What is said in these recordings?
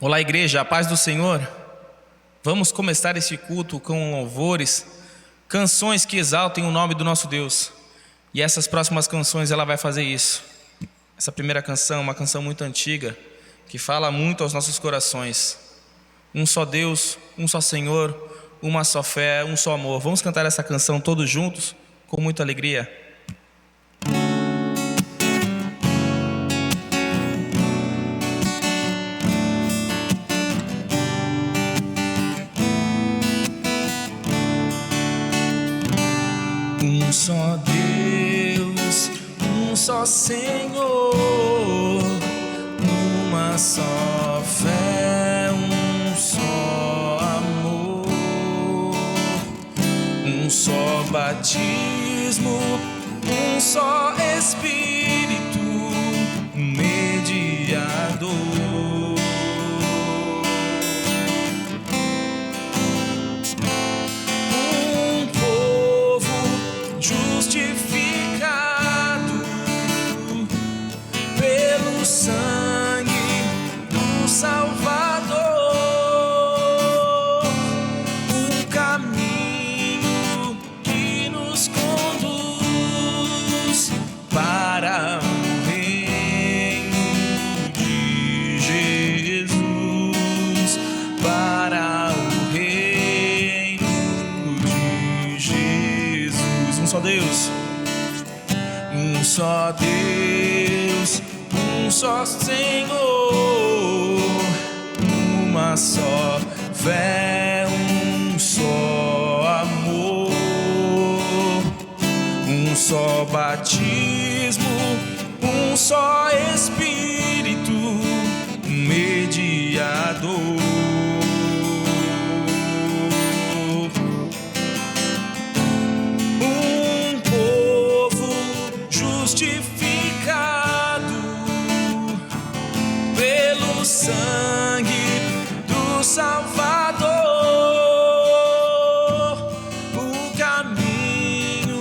Olá, igreja, a paz do Senhor. Vamos começar esse culto com louvores, canções que exaltem o nome do nosso Deus. E essas próximas canções ela vai fazer isso. Essa primeira canção é uma canção muito antiga, que fala muito aos nossos corações. Um só Deus, um só Senhor, uma só fé, um só amor. Vamos cantar essa canção todos juntos, com muita alegria. Um só Deus, um só Senhor, uma só fé, um só amor, um só batismo, um só Espírito, mediador. Justificado pelo sangue do Salvador, um caminho que nos conduz para o reino de Jesus, para o reino de Jesus. Um só Deus, um só Deus, um só Senhor, uma só fé, um só amor, um só batismo, um só Espírito, mediador. Justificado pelo sangue do Salvador, o caminho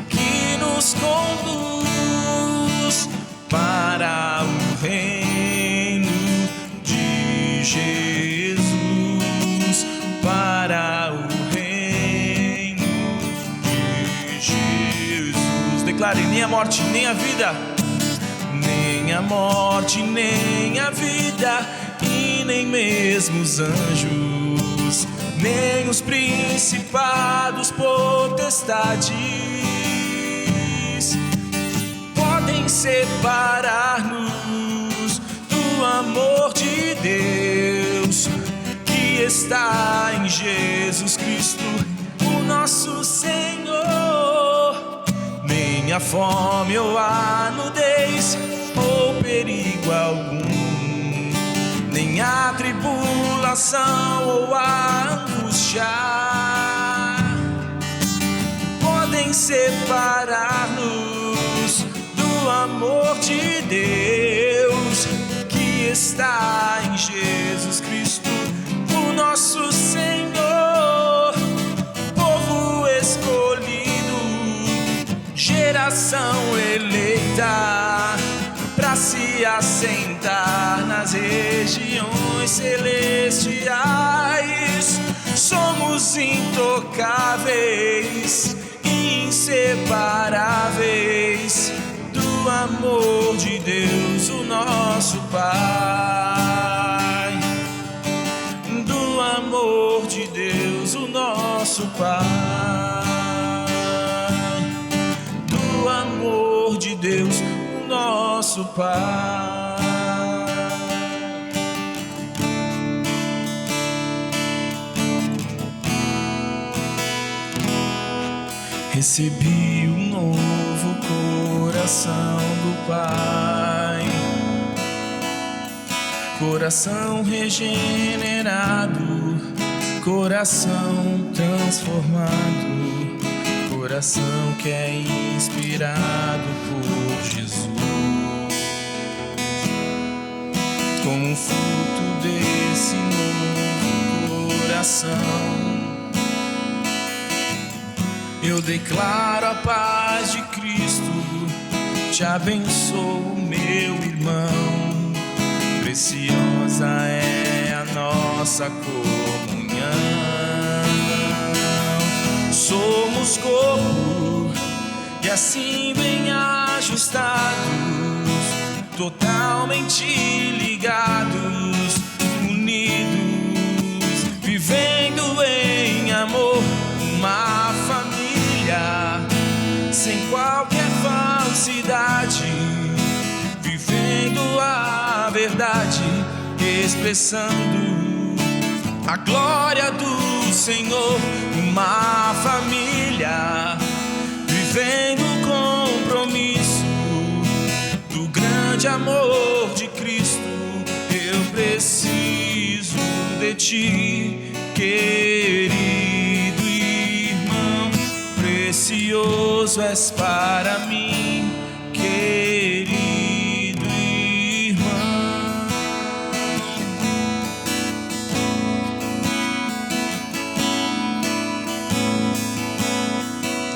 que nos conduz para o reino de Jesus, para o reino de Jesus. Declare: nem a morte, nem a vida, nem a morte, nem a vida, e nem mesmo os anjos, nem os principados, potestades, podem separar-nos do amor de Deus que está em Jesus Cristo, o nosso Senhor. Nem a fome ou a nudez ou perigo algum, nem a tribulação ou a angústia podem separar-nos do amor de Deus que está em Jesus Cristo, o nosso Senhor. Povo escolhido, geração eleita, para se assentar nas regiões celestiais. Somos intocáveis e inseparáveis do amor de Deus, o nosso Pai. Do amor de Deus, o nosso Pai. Do amor de Deus, o nosso Pai. Recebi um novo coração do Pai, coração regenerado, coração transformado, coração que é inspirado por Jesus. Como fruto desse novo coração, eu declaro a paz de Cristo, te abençoo, meu irmão. Preciosa é nossa comunhão. Somos corpo e assim bem ajustados, totalmente ligados, unidos, vivendo em amor, uma família sem qualquer falsidade, vivendo a verdade, expressando a glória do Senhor. Uma família vivendo o compromisso do grande amor de Cristo. Eu preciso de ti, querido irmão, precioso és para mim, querido irmão.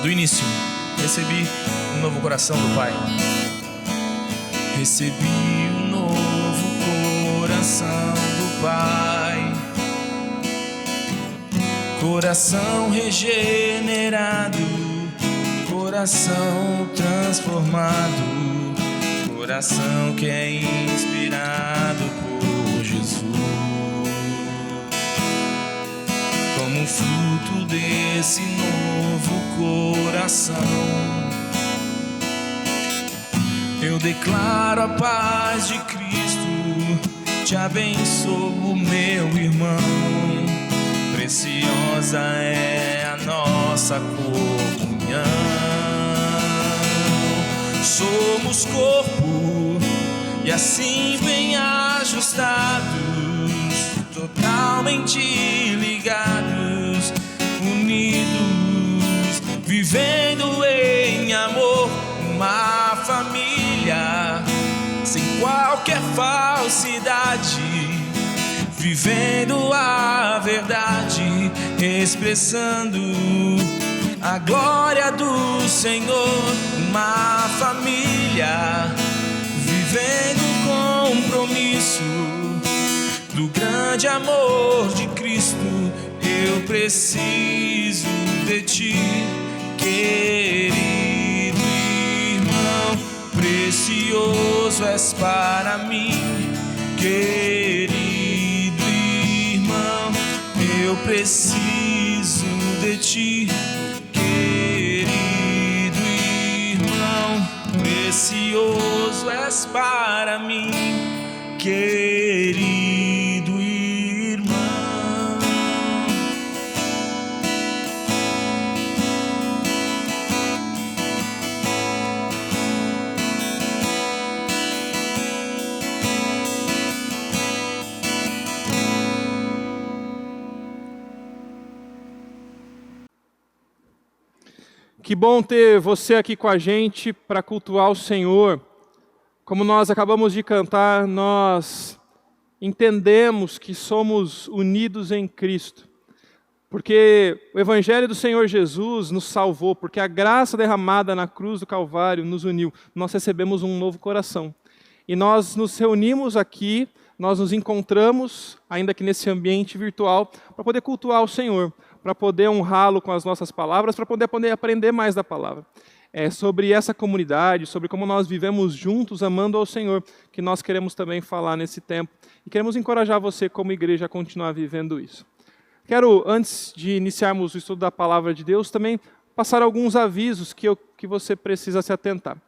Do início, recebi um novo coração do Pai. Recebi um novo coração do Pai, coração regenerado, coração transformado, coração que é inspirado por Jesus. Como fruto desse novo coração, eu declaro a paz de Cristo, te abençoo, meu irmão. Preciosa é a nossa comunhão. Somos corpo e assim bem ajustados, totalmente ligados, unidos, vivendo em amor, uma família sem qualquer falsidade, vivendo a verdade, expressando a glória do Senhor. Uma família vivendo o compromisso do grande amor de Cristo. Eu preciso de ti, querido irmão, precioso és para mim, querido irmão. Eu preciso de ti, querido irmão, precioso és para mim, querido irmão. Que bom ter você aqui com a gente para cultuar o Senhor. Como nós acabamos de cantar, nós entendemos que somos unidos em Cristo. Porque o Evangelho do Senhor Jesus nos salvou, porque a graça derramada na cruz do Calvário nos uniu. Nós recebemos um novo coração. E nós nos reunimos aqui, nós nos encontramos, ainda que nesse ambiente virtual, para poder cultuar o Senhor, para poder honrá-lo com as nossas palavras, para poder aprender mais da palavra. É sobre essa comunidade, sobre como nós vivemos juntos, amando ao Senhor, que nós queremos também falar nesse tempo. E queremos encorajar você, como igreja, a continuar vivendo isso. Quero, antes de iniciarmos o estudo da palavra de Deus, também passar alguns avisos que você precisa se atentar.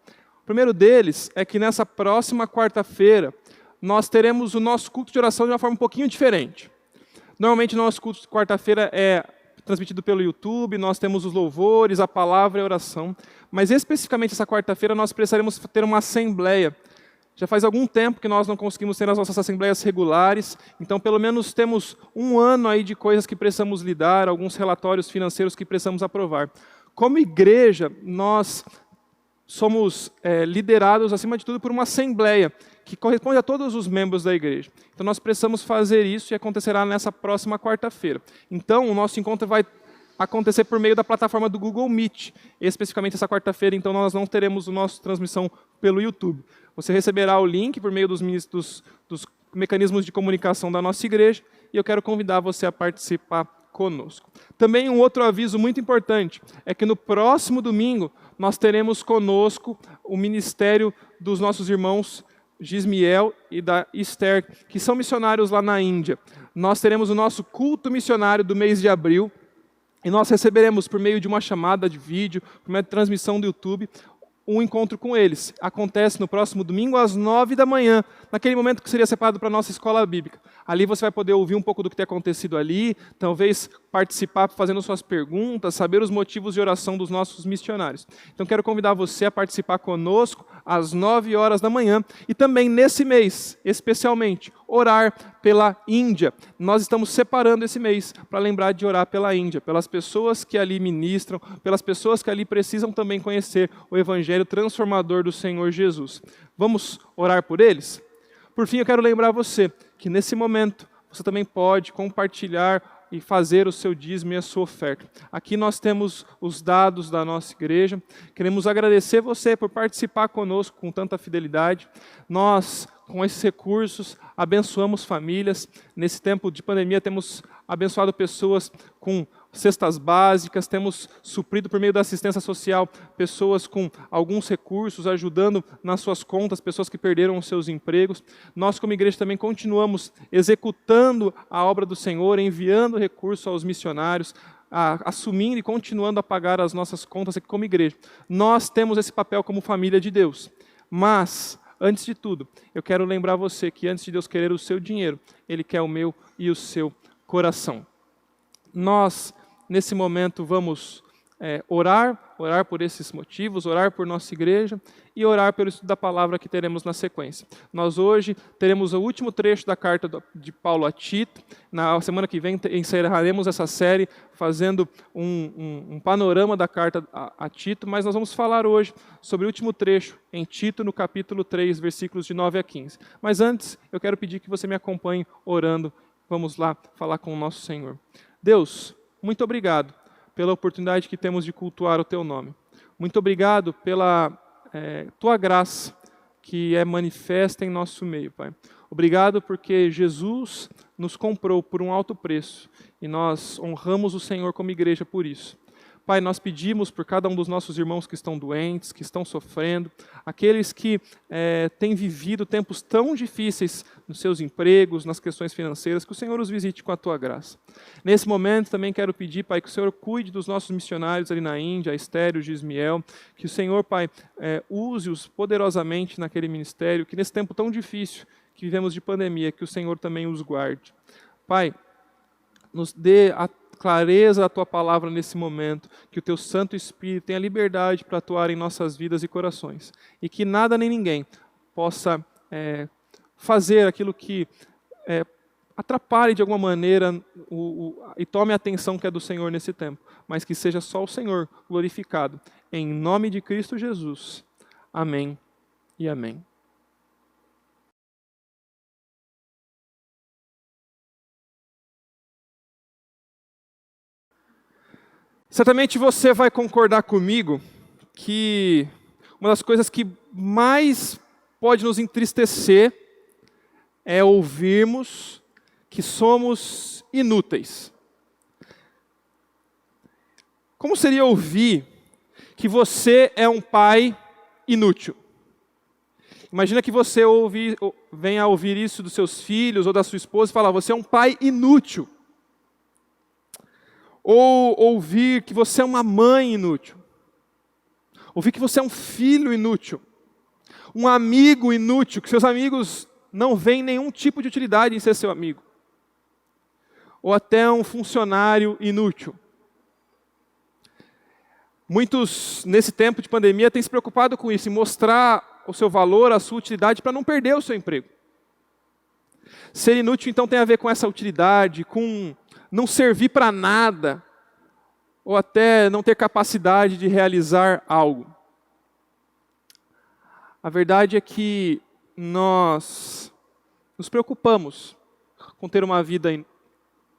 O primeiro deles é que nessa próxima quarta-feira, nós teremos o nosso culto de oração de uma forma um pouquinho diferente. Normalmente, o nosso culto de quarta-feira é transmitido pelo YouTube, nós temos os louvores, a palavra e a oração. Mas especificamente essa quarta-feira nós precisaremos ter uma assembleia. Já faz algum tempo que nós não conseguimos ter as nossas assembleias regulares, então pelo menos temos um ano aí de coisas que precisamos lidar, alguns relatórios financeiros que precisamos aprovar. Como igreja, nós somos liderados, acima de tudo, por uma assembleia, que corresponde a todos os membros da igreja. Então nós precisamos fazer isso e acontecerá nessa próxima quarta-feira. Então o nosso encontro vai acontecer por meio da plataforma do Google Meet. Especificamente essa quarta-feira, então nós não teremos a nossa transmissão pelo YouTube. Você receberá o link por meio dos mecanismos de comunicação da nossa igreja e eu quero convidar você a participar conosco. Também um outro aviso muito importante é que no próximo domingo nós teremos conosco o ministério dos nossos irmãos Gismiel e da Esther, que são missionários lá na Índia. Nós teremos o nosso culto missionário do mês de abril, e nós receberemos, por meio de uma chamada de vídeo, por meio de transmissão do YouTube, um encontro com eles. Acontece no próximo domingo, às 9 da manhã, naquele momento que seria separado para a nossa escola bíblica. Ali você vai poder ouvir um pouco do que tem acontecido ali, talvez participar fazendo suas perguntas, saber os motivos de oração dos nossos missionários. Então quero convidar você a participar conosco às 9 horas da manhã e também nesse mês, especialmente, orar pela Índia. Nós estamos separando esse mês para lembrar de orar pela Índia, pelas pessoas que ali ministram, pelas pessoas que ali precisam também conhecer o Evangelho transformador do Senhor Jesus. Vamos orar por eles? Por fim, eu quero lembrar você que nesse momento você também pode compartilhar e fazer o seu dízimo e a sua oferta. Aqui nós temos os dados da nossa igreja. Queremos agradecer você por participar conosco com tanta fidelidade. Nós, com esses recursos, abençoamos famílias. Nesse tempo de pandemia, temos abençoado pessoas com cestas básicas, temos suprido por meio da assistência social pessoas com alguns recursos, ajudando nas suas contas, pessoas que perderam os seus empregos. Nós, como igreja, também continuamos executando a obra do Senhor, enviando recursos aos missionários, assumindo e continuando a pagar as nossas contas aqui como igreja. Nós temos esse papel como família de Deus, mas antes de tudo, eu quero lembrar você que antes de Deus querer o seu dinheiro, Ele quer o meu e o seu coração. Nós, nesse momento, vamos orar por esses motivos, orar por nossa igreja e orar pelo estudo da palavra que teremos na sequência. Nós hoje teremos o último trecho da carta de Paulo a Tito. Na semana que vem encerraremos essa série fazendo um panorama da carta a Tito, mas nós vamos falar hoje sobre o último trecho em Tito, no capítulo 3, versículos de 9 a 15. Mas antes, eu quero pedir que você me acompanhe orando. Vamos lá falar com o nosso Senhor. Deus, muito obrigado pela oportunidade que temos de cultuar o Teu nome. Muito obrigado pela Tua graça que é manifesta em nosso meio, Pai. Obrigado porque Jesus nos comprou por um alto preço e nós honramos o Senhor como igreja por isso. Pai, nós pedimos por cada um dos nossos irmãos que estão doentes, que estão sofrendo, aqueles que têm vivido tempos tão difíceis nos seus empregos, nas questões financeiras, que o Senhor os visite com a Tua graça. Nesse momento também quero pedir, Pai, que o Senhor cuide dos nossos missionários ali na Índia, a Esther, o Gismiel, que o Senhor, Pai, use-os poderosamente naquele ministério, que nesse tempo tão difícil que vivemos de pandemia, que o Senhor também os guarde. Pai, nos dê a clareza da Tua palavra nesse momento, que o Teu Santo Espírito tenha liberdade para atuar em nossas vidas e corações, e que nada nem ninguém possa fazer aquilo que atrapalhe de alguma maneira e tome a atenção que é do Senhor nesse tempo, mas que seja só o Senhor glorificado. Em nome de Cristo Jesus. Amém e amém. Certamente você vai concordar comigo que uma das coisas que mais pode nos entristecer é ouvirmos que somos inúteis. Como seria ouvir que você é um pai inútil? Imagina que você venha a ouvir isso dos seus filhos ou da sua esposa e falar: você é um pai inútil. Ou ouvir que você é uma mãe inútil. Ouvir que você é um filho inútil. Um amigo inútil, que seus amigos não veem nenhum tipo de utilidade em ser seu amigo. Ou até um funcionário inútil. Muitos, nesse tempo de pandemia, têm se preocupado com isso, em mostrar o seu valor, a sua utilidade, para não perder o seu emprego. Ser inútil, então, tem a ver com essa utilidade, com não servir para nada, ou até não ter capacidade de realizar algo. A verdade é que nós nos preocupamos com ter uma vida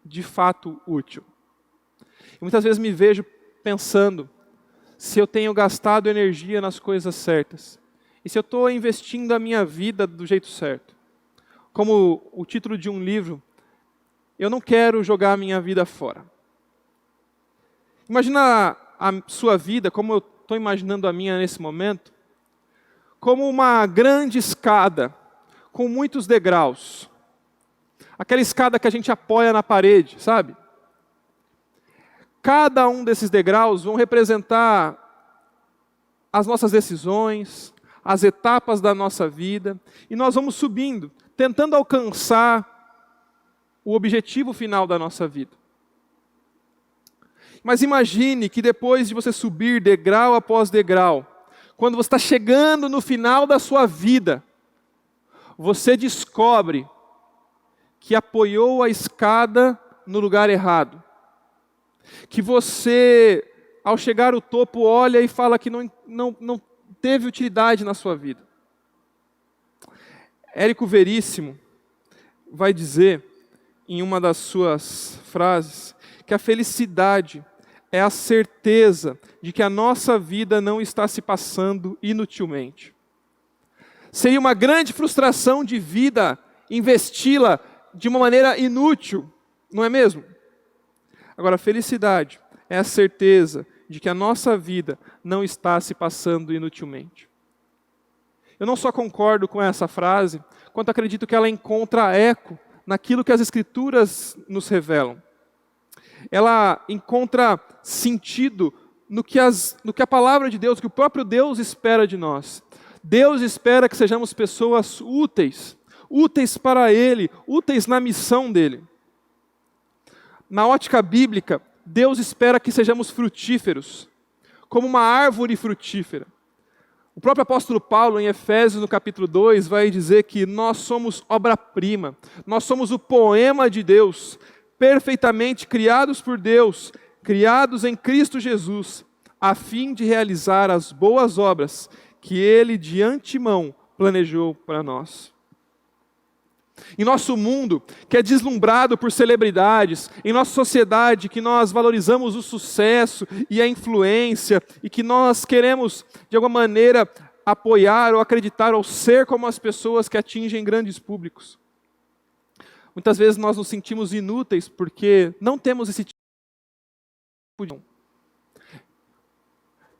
de fato útil. E muitas vezes me vejo pensando se eu tenho gastado energia nas coisas certas, e se eu estou investindo a minha vida do jeito certo. Como o título de um livro eu não quero jogar a minha vida fora. Imagina a sua vida, como eu estou imaginando a minha nesse momento, como uma grande escada, com muitos degraus. Aquela escada que a gente apoia na parede, sabe? Cada um desses degraus vão representar as nossas decisões, as etapas da nossa vida, e nós vamos subindo, tentando alcançar o objetivo final da nossa vida. Mas imagine que depois de você subir degrau após degrau, quando você está chegando no final da sua vida, você descobre que apoiou a escada no lugar errado. Que você, ao chegar ao topo, olha e fala que não teve utilidade na sua vida. Érico Veríssimo vai dizer, em uma das suas frases, que a felicidade é a certeza de que a nossa vida não está se passando inutilmente. Seria uma grande frustração de vida investi-la de uma maneira inútil, não é mesmo? Agora, a felicidade é a certeza de que a nossa vida não está se passando inutilmente. Eu não só concordo com essa frase, quanto acredito que ela encontra eco naquilo que as Escrituras nos revelam. Ela encontra sentido no que a palavra de Deus, que o próprio Deus espera de nós. Deus espera que sejamos pessoas úteis para Ele, úteis na missão dEle. Na ótica bíblica, Deus espera que sejamos frutíferos, como uma árvore frutífera. O próprio apóstolo Paulo, em Efésios, no capítulo 2, vai dizer que nós somos obra-prima, nós somos o poema de Deus, perfeitamente criados por Deus, criados em Cristo Jesus, a fim de realizar as boas obras que Ele de antemão planejou para nós. Em nosso mundo, que é deslumbrado por celebridades, em nossa sociedade, que nós valorizamos o sucesso e a influência, e que nós queremos, de alguma maneira, apoiar ou acreditar ou ser como as pessoas que atingem grandes públicos. Muitas vezes nós nos sentimos inúteis porque não temos esse tipo de...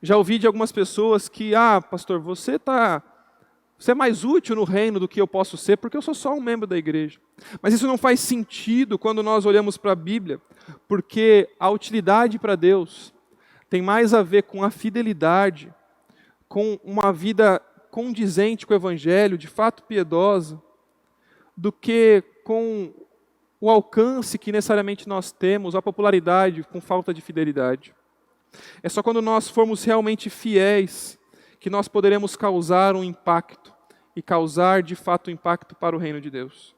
Já ouvi de algumas pessoas que, pastor, você é mais útil no reino do que eu posso ser, porque eu sou só um membro da igreja. Mas isso não faz sentido quando nós olhamos para a Bíblia, porque a utilidade para Deus tem mais a ver com a fidelidade, com uma vida condizente com o Evangelho, de fato piedosa, do que com o alcance que necessariamente nós temos, a popularidade com falta de fidelidade. É só quando nós formos realmente fiéis que nós poderemos causar um impacto e causar de fato um impacto para o reino de Deus.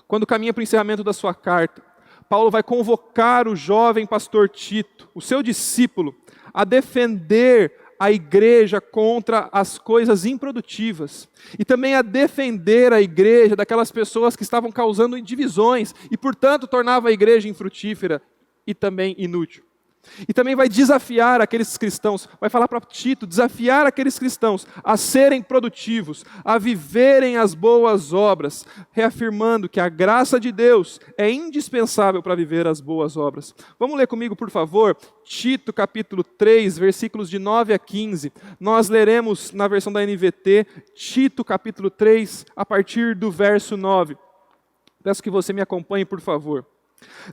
Quando caminha para o encerramento da sua carta, Paulo vai convocar o jovem pastor Tito, o seu discípulo, a defender a igreja contra as coisas improdutivas e também a defender a igreja daquelas pessoas que estavam causando divisões e, portanto, tornava a igreja infrutífera e também inútil. E também vai desafiar aqueles cristãos, vai falar para Tito, desafiar aqueles cristãos a serem produtivos, a viverem as boas obras, reafirmando que a graça de Deus é indispensável para viver as boas obras. Vamos ler comigo, por favor, Tito capítulo 3, versículos de 9 a 15. Nós leremos na versão da NVT, Tito capítulo 3, a partir do verso 9. Peço que você me acompanhe, por favor.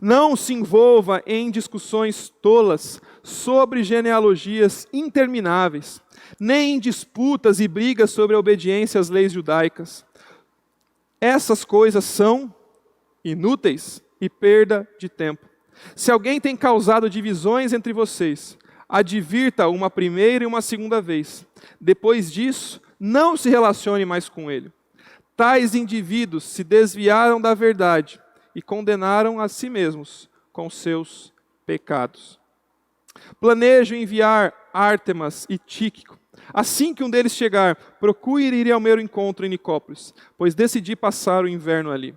Não se envolva em discussões tolas sobre genealogias intermináveis, nem em disputas e brigas sobre a obediência às leis judaicas. Essas coisas são inúteis e perda de tempo. Se alguém tem causado divisões entre vocês, advirta uma primeira e uma segunda vez. Depois disso, não se relacione mais com ele. Tais indivíduos se desviaram da verdade e condenaram a si mesmos com seus pecados. Planejo enviar Ártemas e Tíquico. Assim que um deles chegar, procure ir ao meu encontro em Nicópolis, pois decidi passar o inverno ali.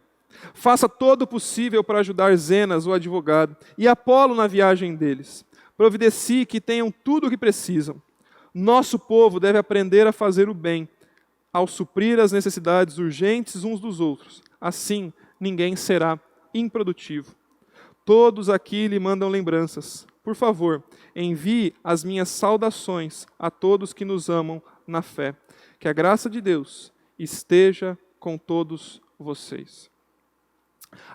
Faça todo o possível para ajudar Zenas, o advogado, e Apolo na viagem deles. Providencie que tenham tudo o que precisam. Nosso povo deve aprender a fazer o bem, ao suprir as necessidades urgentes uns dos outros. Assim, ninguém será improdutivo. Todos aqui lhe mandam lembranças. Por favor, envie as minhas saudações a todos que nos amam na fé. Que a graça de Deus esteja com todos vocês.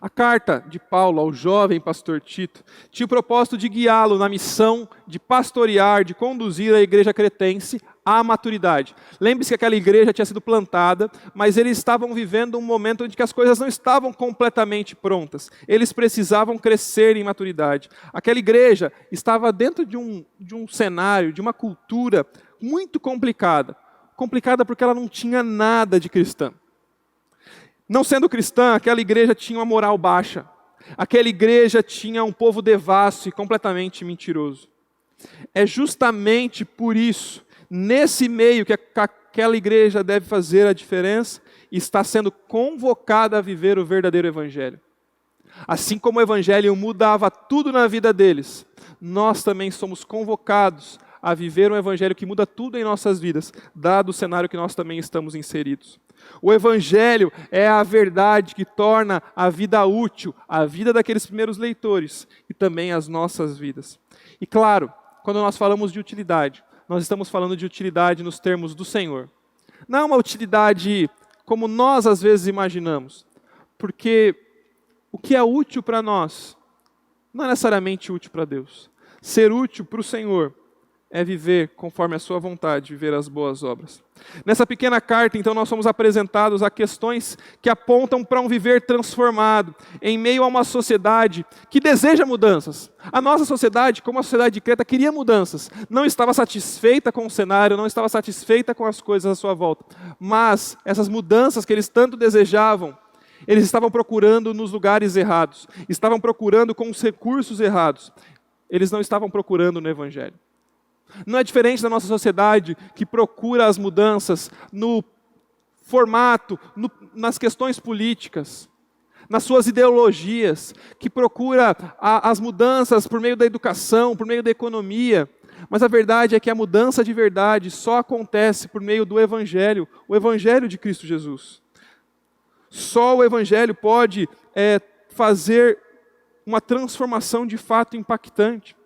A carta de Paulo ao jovem pastor Tito tinha o propósito de guiá-lo na missão de pastorear, de conduzir a igreja cretense à maturidade. Lembre-se que aquela igreja tinha sido plantada, mas eles estavam vivendo um momento em que as coisas não estavam completamente prontas. Eles precisavam crescer em maturidade. Aquela igreja estava dentro de um cenário, de uma cultura muito complicada. Complicada porque ela não tinha nada de cristã. Não sendo cristã, aquela igreja tinha uma moral baixa. Aquela igreja tinha um povo devasso e completamente mentiroso. É justamente por isso, nesse meio, que aquela igreja deve fazer a diferença e está sendo convocada a viver o verdadeiro evangelho. Assim como o evangelho mudava tudo na vida deles, nós também somos convocados a viver um evangelho que muda tudo em nossas vidas, dado o cenário que nós também estamos inseridos. O evangelho é a verdade que torna a vida útil, a vida daqueles primeiros leitores e também as nossas vidas. E claro, quando nós falamos de utilidade, nós estamos falando de utilidade nos termos do Senhor. Não é uma utilidade como nós às vezes imaginamos, porque o que é útil para nós não é necessariamente útil para Deus. Ser útil para o Senhor é viver conforme a sua vontade, viver as boas obras. Nessa pequena carta, então, nós somos apresentados a questões que apontam para um viver transformado, em meio a uma sociedade que deseja mudanças. A nossa sociedade, como a sociedade de Creta, queria mudanças. Não estava satisfeita com o cenário, não estava satisfeita com as coisas à sua volta. Mas essas mudanças que eles tanto desejavam, eles estavam procurando nos lugares errados, estavam procurando com os recursos errados. Eles não estavam procurando no Evangelho. Não é diferente da nossa sociedade que procura as mudanças no formato, nas questões políticas, nas suas ideologias, que procura as mudanças por meio da educação, por meio da economia. Mas a verdade é que a mudança de verdade só acontece por meio do Evangelho, o Evangelho de Cristo Jesus. Só o Evangelho pode fazer uma transformação de fato impactante.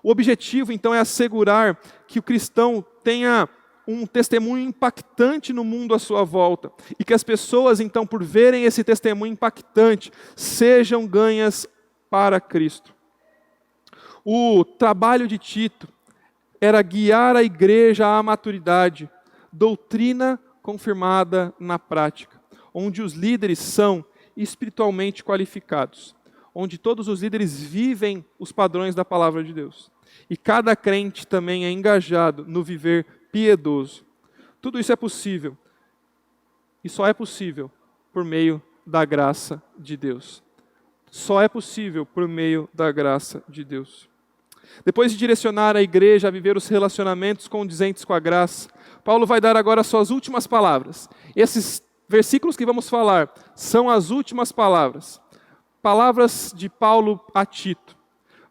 O objetivo, então, é assegurar que o cristão tenha um testemunho impactante no mundo à sua volta. E que as pessoas, então, por verem esse testemunho impactante, sejam ganhas para Cristo. O trabalho de Tito era guiar a igreja à maturidade, doutrina confirmada na prática, onde os líderes são espiritualmente qualificados, onde todos os líderes vivem os padrões da palavra de Deus. E cada crente também é engajado no viver piedoso. Tudo isso é possível. E só é possível por meio da graça de Deus. Só é possível por meio da graça de Deus. Depois de direcionar a igreja a viver os relacionamentos condizentes com a graça, Paulo vai dar agora as suas últimas palavras. Esses versículos que vamos falar são as últimas palavras. Palavras de Paulo a Tito.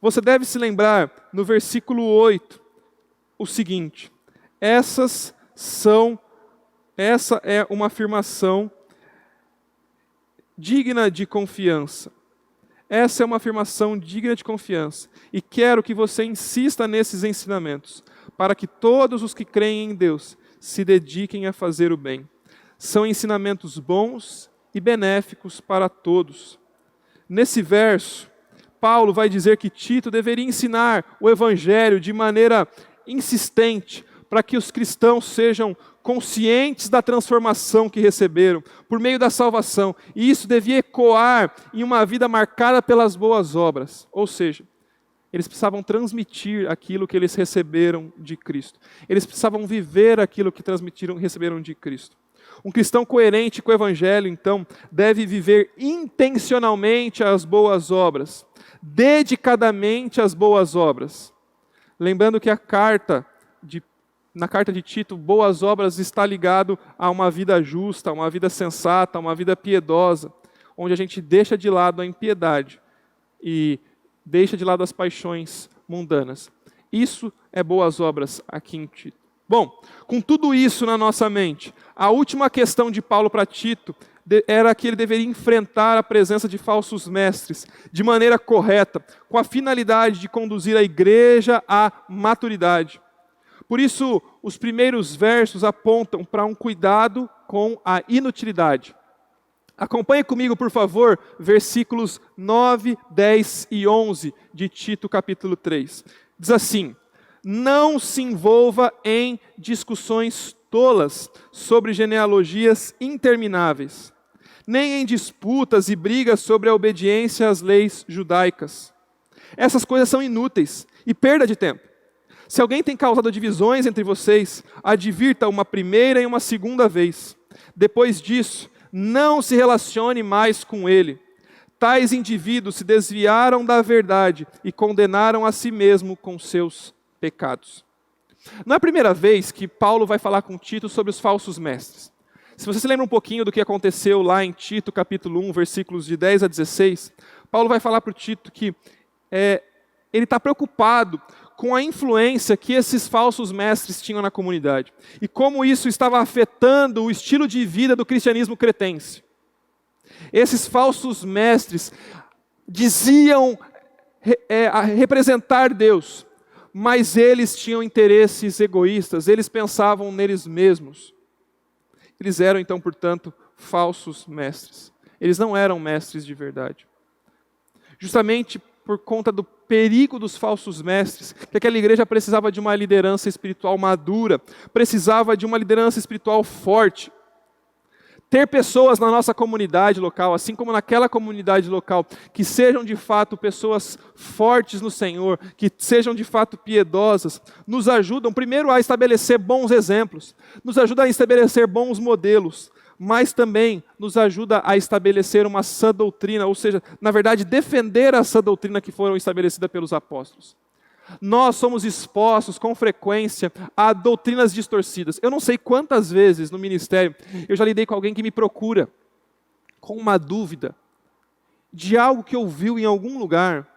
Você deve se lembrar, no versículo 8, o seguinte: essa é uma afirmação digna de confiança. Essa é uma afirmação digna de confiança. E quero que você insista nesses ensinamentos, para que todos os que creem em Deus se dediquem a fazer o bem. São ensinamentos bons e benéficos para todos. Nesse verso, Paulo vai dizer que Tito deveria ensinar o Evangelho de maneira insistente, para que os cristãos sejam conscientes da transformação que receberam, por meio da salvação. E isso devia ecoar em uma vida marcada pelas boas obras. Ou seja, eles precisavam transmitir aquilo que eles receberam de Cristo. Eles precisavam viver aquilo que receberam de Cristo. Um cristão coerente com o Evangelho, então, deve viver intencionalmente as boas obras, dedicadamente as boas obras. Lembrando que na carta de Tito, boas obras está ligado a uma vida justa, a uma vida sensata, a uma vida piedosa, onde a gente deixa de lado a impiedade e deixa de lado as paixões mundanas. Isso é boas obras aqui em Tito. Bom, com tudo isso na nossa mente, a última questão de Paulo para Tito era que ele deveria enfrentar a presença de falsos mestres de maneira correta, com a finalidade de conduzir a igreja à maturidade. Por isso, os primeiros versos apontam para um cuidado com a inutilidade. Acompanhe comigo, por favor, versículos 9, 10 e 11 de Tito, capítulo 3. Diz assim: não se envolva em discussões tolas sobre genealogias intermináveis, nem em disputas e brigas sobre a obediência às leis judaicas. Essas coisas são inúteis e perda de tempo. Se alguém tem causado divisões entre vocês, advirta uma primeira e uma segunda vez. Depois disso, não se relacione mais com ele. Tais indivíduos se desviaram da verdade e condenaram a si mesmo com seus pecados. Não é a primeira vez que Paulo vai falar com Tito sobre os falsos mestres. Se você se lembra um pouquinho do que aconteceu lá em Tito, capítulo 1, versículos de 10 a 16, Paulo vai falar para o Tito que ele está preocupado com a influência que esses falsos mestres tinham na comunidade e como isso estava afetando o estilo de vida do cristianismo cretense. Esses falsos mestres diziam representar Deus, mas eles tinham interesses egoístas, eles pensavam neles mesmos. Eles eram, então, portanto, falsos mestres. Eles não eram mestres de verdade. Justamente por conta do perigo dos falsos mestres, que aquela igreja precisava de uma liderança espiritual madura, precisava de uma liderança espiritual forte. Ter pessoas na nossa comunidade local, assim como naquela comunidade local, que sejam de fato pessoas fortes no Senhor, que sejam de fato piedosas, nos ajudam primeiro a estabelecer bons exemplos, nos ajuda a estabelecer bons modelos, mas também nos ajuda a estabelecer uma sã doutrina, ou seja, na verdade, defender a sã doutrina que foram estabelecida pelos apóstolos. Nós somos expostos com frequência a doutrinas distorcidas. Eu não sei quantas vezes no ministério eu já lidei com alguém que me procura com uma dúvida de algo que ouviu em algum lugar,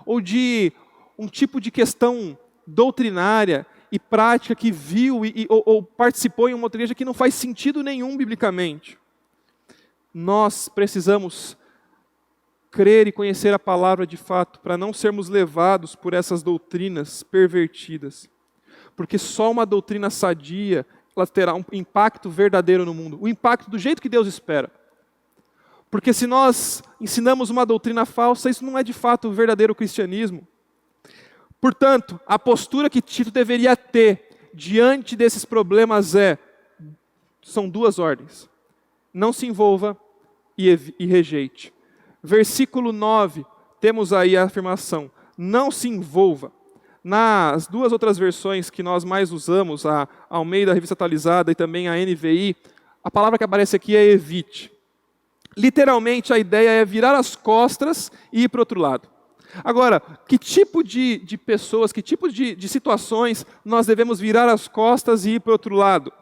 ou de um tipo de questão doutrinária e prática que viu ou participou em uma outra igreja que não faz sentido nenhum biblicamente. Nós precisamos crer e conhecer a palavra de fato, para não sermos levados por essas doutrinas pervertidas. Porque só uma doutrina sadia, ela terá um impacto verdadeiro no mundo. O impacto do jeito que Deus espera. Porque se nós ensinamos uma doutrina falsa, isso não é de fato o verdadeiro cristianismo. Portanto, a postura que Tito deveria ter diante desses problemas são duas ordens. Não se envolva e rejeite. Versículo 9, temos aí a afirmação, não se envolva. Nas duas outras versões que nós mais usamos, a Almeida, a Revista Atualizada e também a NVI, a palavra que aparece aqui é evite. Literalmente a ideia é virar as costas e ir para o outro lado. Agora, que tipo de pessoas, que tipo de situações nós devemos virar as costas e ir para o outro lado?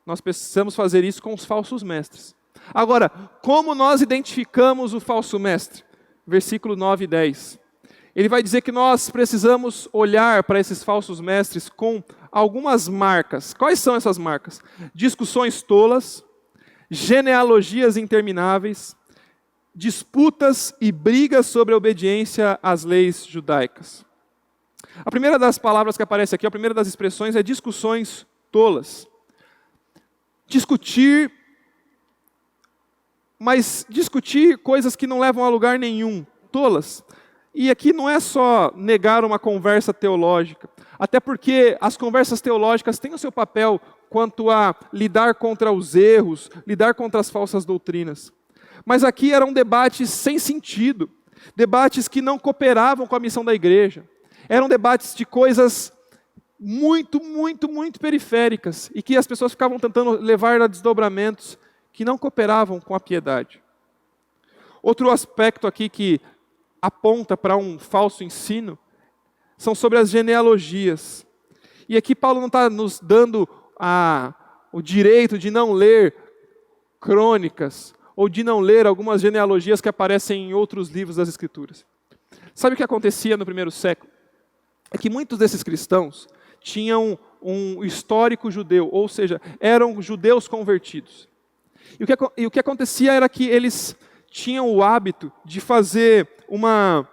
Nós precisamos fazer isso com os falsos mestres. Agora, como nós identificamos o falso mestre? Versículo 9 e 10. Ele vai dizer que nós precisamos olhar para esses falsos mestres com algumas marcas. Quais são essas marcas? Discussões tolas, genealogias intermináveis, disputas e brigas sobre a obediência às leis judaicas. A primeira das palavras que aparece aqui, a primeira das expressões é discussões tolas. Discutir, mas discutir coisas que não levam a lugar nenhum, tolas. E aqui não é só negar uma conversa teológica, até porque as conversas teológicas têm o seu papel quanto a lidar contra os erros, lidar contra as falsas doutrinas. Mas aqui eram debates sem sentido, debates que não cooperavam com a missão da igreja. Eram debates de coisas muito periféricas e que as pessoas ficavam tentando levar a desdobramentos que não cooperavam com a piedade. Outro aspecto aqui que aponta para um falso ensino são sobre as genealogias. E aqui Paulo não está nos dando o direito de não ler crônicas ou de não ler algumas genealogias que aparecem em outros livros das Escrituras. Sabe o que acontecia no primeiro século? É que muitos desses cristãos tinham um histórico judeu, ou seja, eram judeus convertidos. E o que acontecia era que eles tinham o hábito de fazer uma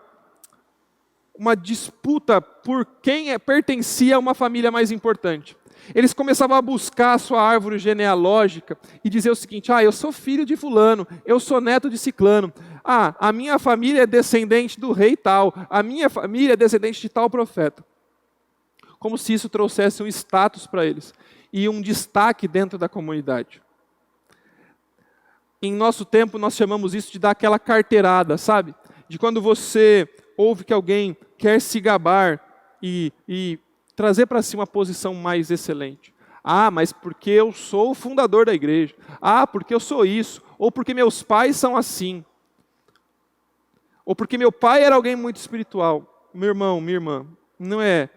disputa por quem pertencia a uma família mais importante. Eles começavam a buscar a sua árvore genealógica e dizer o seguinte: eu sou filho de fulano, eu sou neto de ciclano, a minha família é descendente do rei tal, a minha família é descendente de tal profeta. Como se isso trouxesse um status para eles e um destaque dentro da comunidade. Em nosso tempo, nós chamamos isso de dar aquela carteirada, sabe? De quando você ouve que alguém quer se gabar e trazer para si uma posição mais excelente. Mas porque eu sou o fundador da igreja. Porque eu sou isso. Ou porque meus pais são assim. Ou porque meu pai era alguém muito espiritual. Meu irmão, minha irmã, não é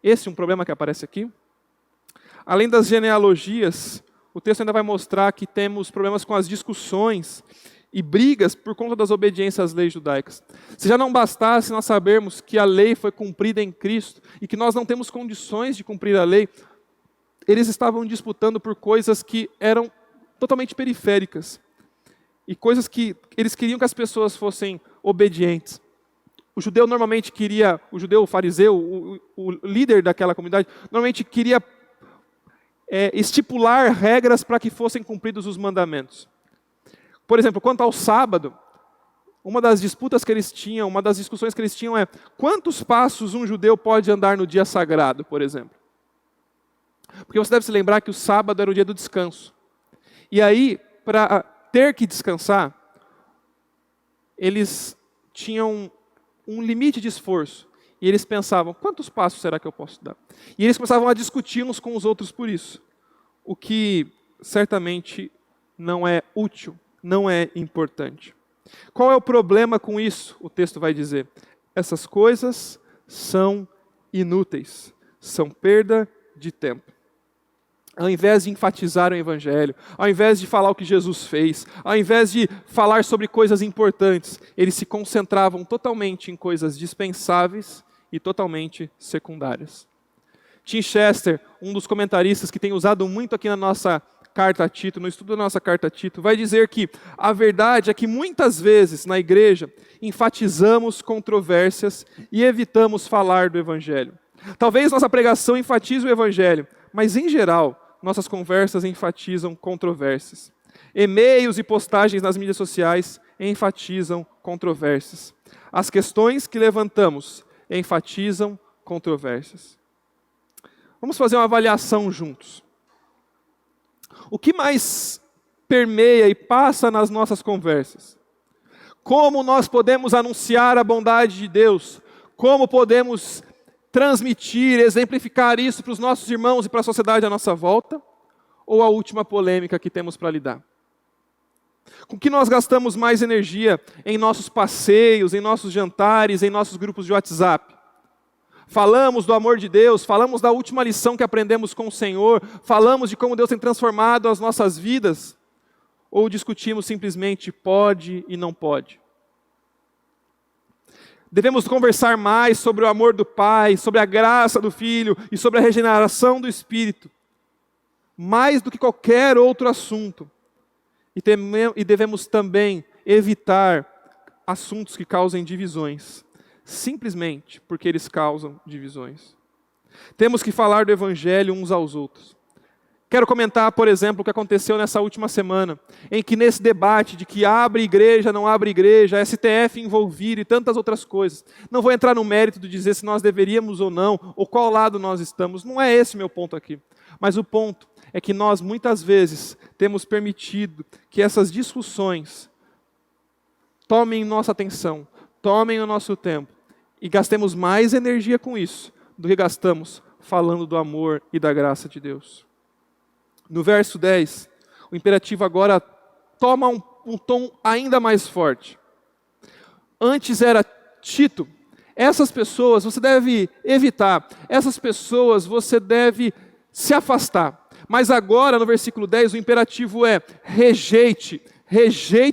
esse um problema que aparece aqui? Além das genealogias, o texto ainda vai mostrar que temos problemas com as discussões e brigas por conta das obediências às leis judaicas. Se já não bastasse nós sabermos que a lei foi cumprida em Cristo e que nós não temos condições de cumprir a lei, eles estavam disputando por coisas que eram totalmente periféricas e coisas que eles queriam que as pessoas fossem obedientes. O judeu normalmente queria, o fariseu, o líder daquela comunidade, normalmente queria estipular regras para que fossem cumpridos os mandamentos. Por exemplo, quanto ao sábado, uma das disputas que eles tinham, uma das discussões que eles tinham é: quantos passos um judeu pode andar no dia sagrado, por exemplo? Porque você deve se lembrar que o sábado era o dia do descanso. E aí, para ter que descansar, eles tinham um limite de esforço. E eles pensavam: quantos passos será que eu posso dar? E eles começavam a discutir uns com os outros por isso. O que certamente não é útil, não é importante. Qual é o problema com isso? O texto vai dizer: essas coisas são inúteis, são perda de tempo. Ao invés de enfatizar o Evangelho, ao invés de falar o que Jesus fez, ao invés de falar sobre coisas importantes, eles se concentravam totalmente em coisas dispensáveis e totalmente secundárias. Tim Chester, um dos comentaristas que tem usado muito aqui na nossa carta a Tito, no estudo da nossa carta a Tito, vai dizer que a verdade é que muitas vezes na igreja enfatizamos controvérsias e evitamos falar do Evangelho. Talvez nossa pregação enfatize o Evangelho, mas em geral nossas conversas enfatizam controvérsias. E-mails e postagens nas mídias sociais enfatizam controvérsias. As questões que levantamos enfatizam controvérsias. Vamos fazer uma avaliação juntos. O que mais permeia e passa nas nossas conversas? Como nós podemos anunciar a bondade de Deus? Como podemos transmitir, exemplificar isso para os nossos irmãos e para a sociedade à nossa volta? Ou a última polêmica que temos para lidar? Com que nós gastamos mais energia em nossos passeios, em nossos jantares, em nossos grupos de WhatsApp? Falamos do amor de Deus, falamos da última lição que aprendemos com o Senhor, falamos de como Deus tem transformado as nossas vidas? Ou discutimos simplesmente pode e não pode? Devemos conversar mais sobre o amor do Pai, sobre a graça do Filho e sobre a regeneração do Espírito, mais do que qualquer outro assunto. E devemos também evitar assuntos que causem divisões, simplesmente porque eles causam divisões. Temos que falar do Evangelho uns aos outros. Quero comentar, por exemplo, o que aconteceu nessa última semana, em que nesse debate de que abre igreja, não abre igreja, STF envolvido e tantas outras coisas, não vou entrar no mérito de dizer se nós deveríamos ou não, ou qual lado nós estamos, não é esse meu ponto aqui. Mas o ponto é que nós muitas vezes temos permitido que essas discussões tomem nossa atenção, tomem o nosso tempo e gastemos mais energia com isso do que gastamos falando do amor e da graça de Deus. No verso 10, o imperativo agora toma um tom ainda mais forte. Antes era Tito, essas pessoas você deve evitar, essas pessoas você deve se afastar. Mas agora, no versículo 10, o imperativo é rejeite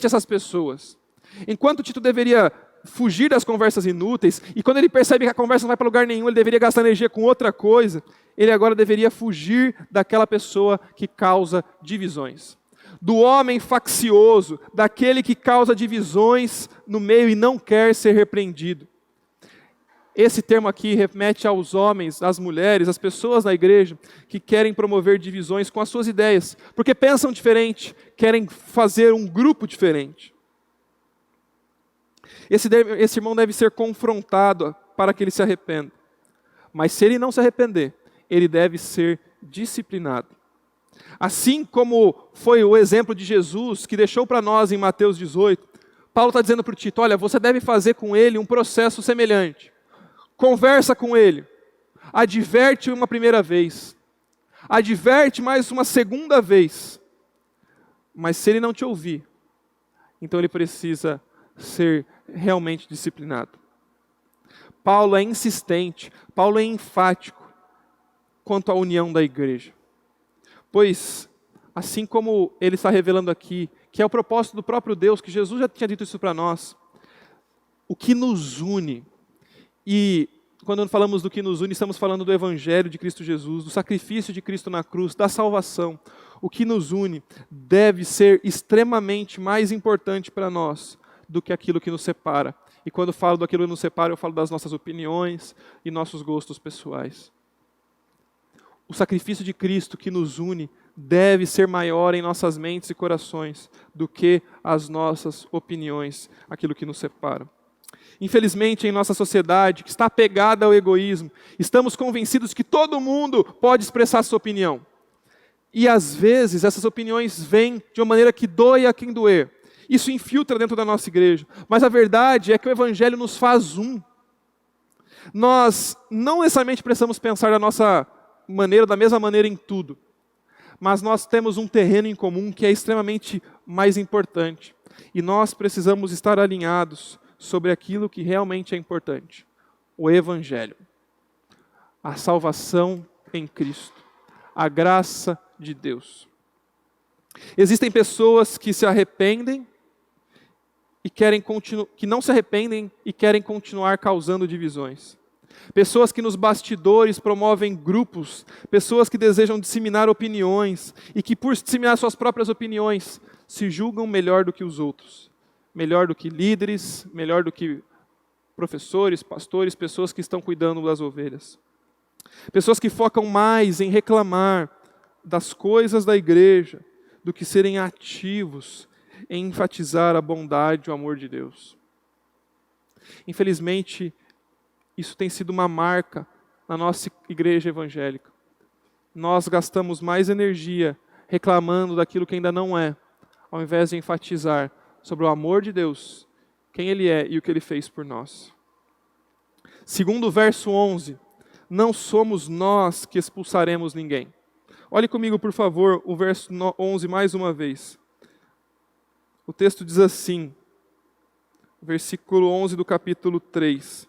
essas pessoas. Enquanto Tito deveria fugir das conversas inúteis, e quando ele percebe que a conversa não vai para lugar nenhum, ele deveria gastar energia com outra coisa, ele agora deveria fugir daquela pessoa que causa divisões. Do homem faccioso, daquele que causa divisões no meio e não quer ser repreendido. Esse termo aqui remete aos homens, às mulheres, às pessoas na igreja que querem promover divisões com as suas ideias, porque pensam diferente, querem fazer um grupo diferente. Esse irmão deve ser confrontado para que ele se arrependa. Mas se ele não se arrepender, ele deve ser disciplinado. Assim como foi o exemplo de Jesus, que deixou para nós em Mateus 18, Paulo está dizendo para o Tito, olha, você deve fazer com ele um processo semelhante. Conversa com ele, adverte uma primeira vez, adverte mais uma segunda vez. Mas se ele não te ouvir, então ele precisa ser realmente disciplinado. Paulo é insistente, Paulo é enfático quanto à união da igreja. Pois, assim como ele está revelando aqui, que é o propósito do próprio Deus, que Jesus já tinha dito isso para nós, o que nos une, e quando falamos do que nos une, estamos falando do Evangelho de Cristo Jesus, do sacrifício de Cristo na cruz, da salvação. O que nos une deve ser extremamente mais importante para nós do que aquilo que nos separa. E quando falo daquilo que nos separa, eu falo das nossas opiniões e nossos gostos pessoais. O sacrifício de Cristo que nos une deve ser maior em nossas mentes e corações do que as nossas opiniões, aquilo que nos separa. Infelizmente, em nossa sociedade, que está apegada ao egoísmo, estamos convencidos que todo mundo pode expressar sua opinião. E às vezes essas opiniões vêm de uma maneira que doe a quem doer. Isso infiltra dentro da nossa igreja. Mas a verdade é que o Evangelho nos faz um. Nós não necessariamente precisamos pensar da nossa maneira, da mesma maneira em tudo. Mas nós temos um terreno em comum que é extremamente mais importante. E nós precisamos estar alinhados sobre aquilo que realmente é importante. O Evangelho. A salvação em Cristo. A graça de Deus. Existem pessoas que se arrependem e que não se arrependem e querem continuar causando divisões. Pessoas que nos bastidores promovem grupos, pessoas que desejam disseminar opiniões e que por disseminar suas próprias opiniões se julgam melhor do que os outros. Melhor do que líderes, melhor do que professores, pastores, pessoas que estão cuidando das ovelhas. Pessoas que focam mais em reclamar das coisas da igreja do que serem ativos em enfatizar a bondade e o amor de Deus. Infelizmente, isso tem sido uma marca na nossa igreja evangélica. Nós gastamos mais energia reclamando daquilo que ainda não é, ao invés de enfatizar sobre o amor de Deus, quem Ele é e o que Ele fez por nós. Segundo o verso 11, não somos nós que expulsaremos ninguém. Olhe comigo, por favor, o verso 11 mais uma vez. O texto diz assim, versículo 11 do capítulo 3.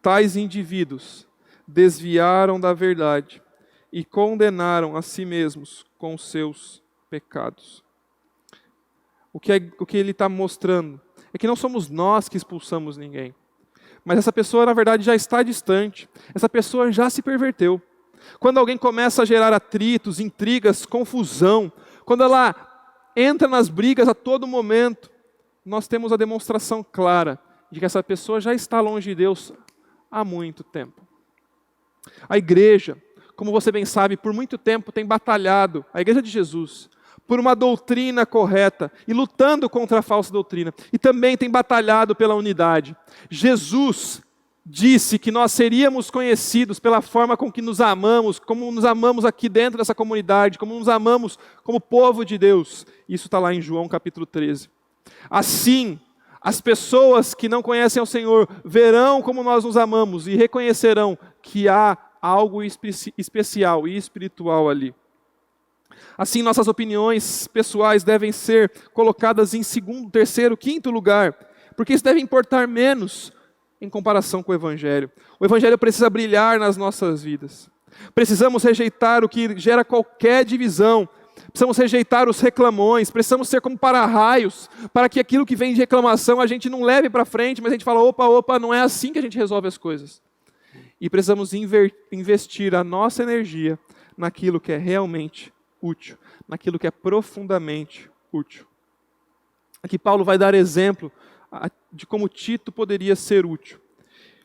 Tais indivíduos desviaram da verdade e condenaram a si mesmos com seus pecados. O que ele está mostrando é que não somos nós que expulsamos ninguém. Mas essa pessoa, na verdade, já está distante. Essa pessoa já se perverteu. Quando alguém começa a gerar atritos, intrigas, confusão, quando ela entra nas brigas a todo momento, nós temos a demonstração clara de que essa pessoa já está longe de Deus há muito tempo. A igreja, como você bem sabe, por muito tempo tem batalhado, a igreja de Jesus, por uma doutrina correta e lutando contra a falsa doutrina. E também tem batalhado pela unidade. Jesus disse que nós seríamos conhecidos pela forma com que nos amamos, como nos amamos aqui dentro dessa comunidade, como nos amamos como povo de Deus. Isso está lá em João capítulo 13. Assim, as pessoas que não conhecem ao Senhor verão como nós nos amamos e reconhecerão que há algo especial e espiritual ali. Assim, nossas opiniões pessoais devem ser colocadas em segundo, terceiro, quinto lugar, porque isso deve importar menos em comparação com o Evangelho. O Evangelho precisa brilhar nas nossas vidas. Precisamos rejeitar o que gera qualquer divisão. Precisamos rejeitar os reclamões. Precisamos ser como para-raios, para que aquilo que vem de reclamação a gente não leve para frente, mas a gente fala, opa, não é assim que a gente resolve as coisas. E precisamos investir a nossa energia naquilo que é realmente útil, naquilo que é profundamente útil. Aqui Paulo vai dar exemplo de como Tito poderia ser útil,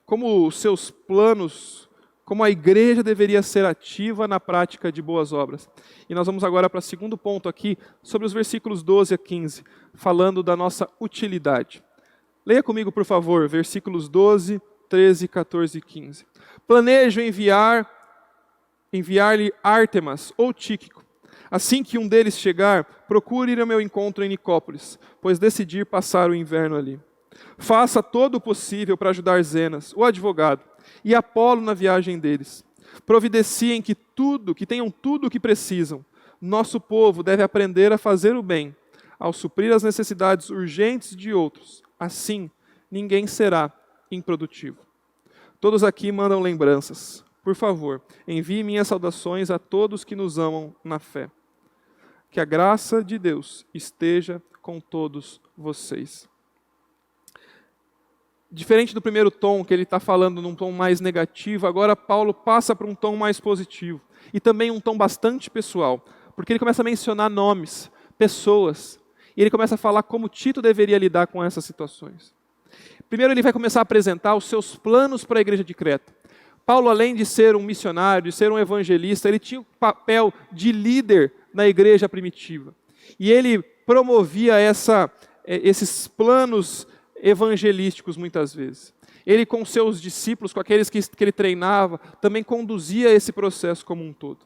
como os seus planos, como a igreja deveria ser ativa na prática de boas obras. E nós vamos agora para o segundo ponto aqui, sobre os versículos 12 a 15, falando da nossa utilidade. Leia comigo, por favor, versículos 12, 13, 14 e 15. Planejo enviar-lhe Ártemas ou Tíquico. Assim que um deles chegar, procure ir ao meu encontro em Nicópolis, pois decidi passar o inverno ali. Faça todo o possível para ajudar Zenas, o advogado, e Apolo na viagem deles. Providenciem que tenham tudo o que precisam. Nosso povo deve aprender a fazer o bem, ao suprir as necessidades urgentes de outros. Assim, ninguém será improdutivo. Todos aqui mandam lembranças. Por favor, envie minhas saudações a todos que nos amam na fé. Que a graça de Deus esteja com todos vocês. Diferente do primeiro tom, que ele está falando num tom mais negativo, agora Paulo passa para um tom mais positivo. E também um tom bastante pessoal, porque ele começa a mencionar nomes, pessoas, e ele começa a falar como Tito deveria lidar com essas situações. Primeiro ele vai começar a apresentar os seus planos para a igreja de Creta. Paulo, além de ser um missionário, de ser um evangelista, ele tinha o papel de líder na igreja primitiva. E ele promovia esses planos evangelísticos muitas vezes. Ele com seus discípulos, com aqueles que ele treinava, também conduzia esse processo como um todo.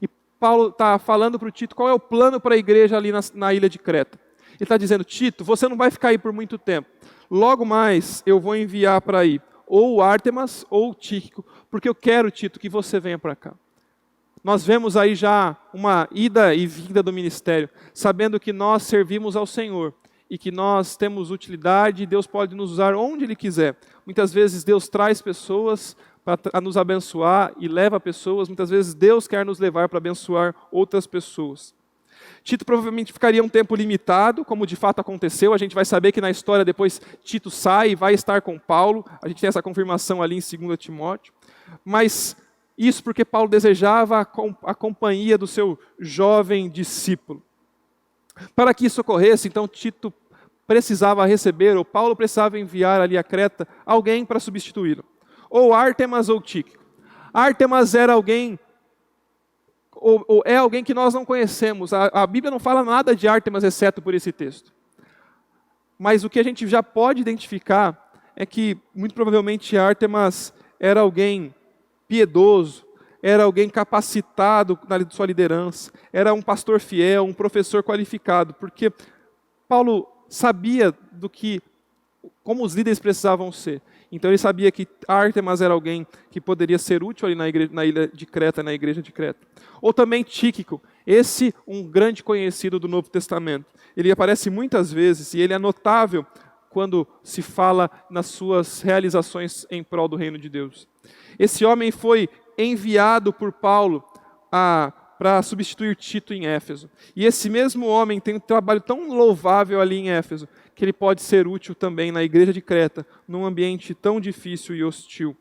E Paulo está falando para o Tito qual é o plano para a igreja ali na ilha de Creta. Ele está dizendo: Tito, você não vai ficar aí por muito tempo. Logo mais eu vou enviar para aí ou Ártemas ou Tíquico, porque eu quero, Tito, que você venha para cá. Nós vemos aí já uma ida e vinda do ministério, sabendo que nós servimos ao Senhor e que nós temos utilidade e Deus pode nos usar onde Ele quiser. Muitas vezes Deus traz pessoas para nos abençoar e leva pessoas, muitas vezes Deus quer nos levar para abençoar outras pessoas. Tito provavelmente ficaria um tempo limitado, como de fato aconteceu. A gente vai saber que na história depois Tito sai e vai estar com Paulo. A gente tem essa confirmação ali em 2 Timóteo. Mas isso porque Paulo desejava a companhia do seu jovem discípulo. Para que isso ocorresse, então Tito precisava receber, ou Paulo precisava enviar ali a Creta, alguém para substituí-lo. Ou Ártemas ou Tíquico. Ártemas era alguém, ou é alguém que nós não conhecemos. A Bíblia não fala nada de Ártemas, exceto por esse texto. Mas o que a gente já pode identificar é que, muito provavelmente, Ártemas era alguém piedoso, era alguém capacitado na sua liderança, era um pastor fiel, um professor qualificado, porque Paulo sabia como os líderes precisavam ser. Então ele sabia que Ártemas era alguém que poderia ser útil ali na ilha de Creta, na igreja de Creta. Ou também Tíquico, esse um grande conhecido do Novo Testamento. Ele aparece muitas vezes e ele é notável quando se fala nas suas realizações em prol do reino de Deus. Esse homem foi enviado por Paulo para substituir Tito em Éfeso. E esse mesmo homem tem um trabalho tão louvável ali em Éfeso, que ele pode ser útil também na igreja de Creta, num ambiente tão difícil e hostil.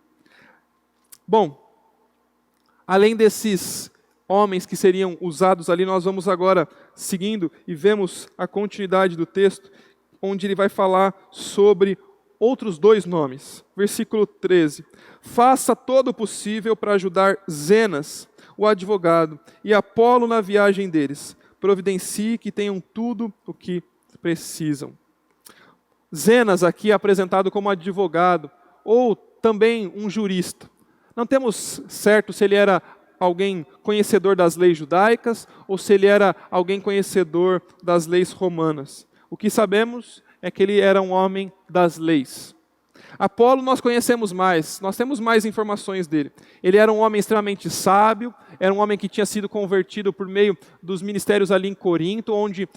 Bom, além desses homens que seriam usados ali, nós vamos agora seguindo e vemos a continuidade do texto, onde ele vai falar sobre outros dois nomes. Versículo 13. Faça todo o possível para ajudar Zenas, o advogado, e Apolo na viagem deles. Providencie que tenham tudo o que precisam. Zenas aqui é apresentado como advogado, ou também um jurista. Não temos certo se ele era alguém conhecedor das leis judaicas, ou se ele era alguém conhecedor das leis romanas. O que sabemos é que ele era um homem das leis. Apolo nós conhecemos mais, nós temos mais informações dele. Ele era um homem extremamente sábio, era um homem que tinha sido convertido por meio dos ministérios ali em Corinto, onde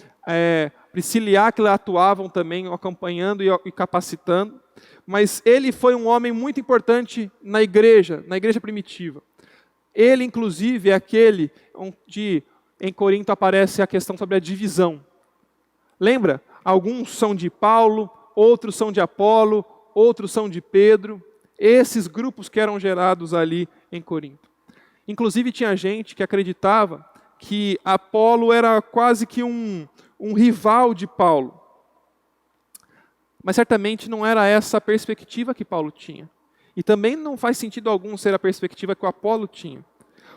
Priscila e Áquila atuavam também, acompanhando e capacitando. Mas ele foi um homem muito importante na igreja primitiva. Ele, inclusive, é aquele onde em Corinto aparece a questão sobre a divisão. Lembra? Alguns são de Paulo, outros são de Apolo, outros são de Pedro. esses grupos que eram gerados ali em Corinto. Inclusive tinha gente que acreditava que Apolo era quase que um rival de Paulo. Mas certamente não era essa a perspectiva que Paulo tinha. E também não faz sentido algum ser a perspectiva que o Apolo tinha.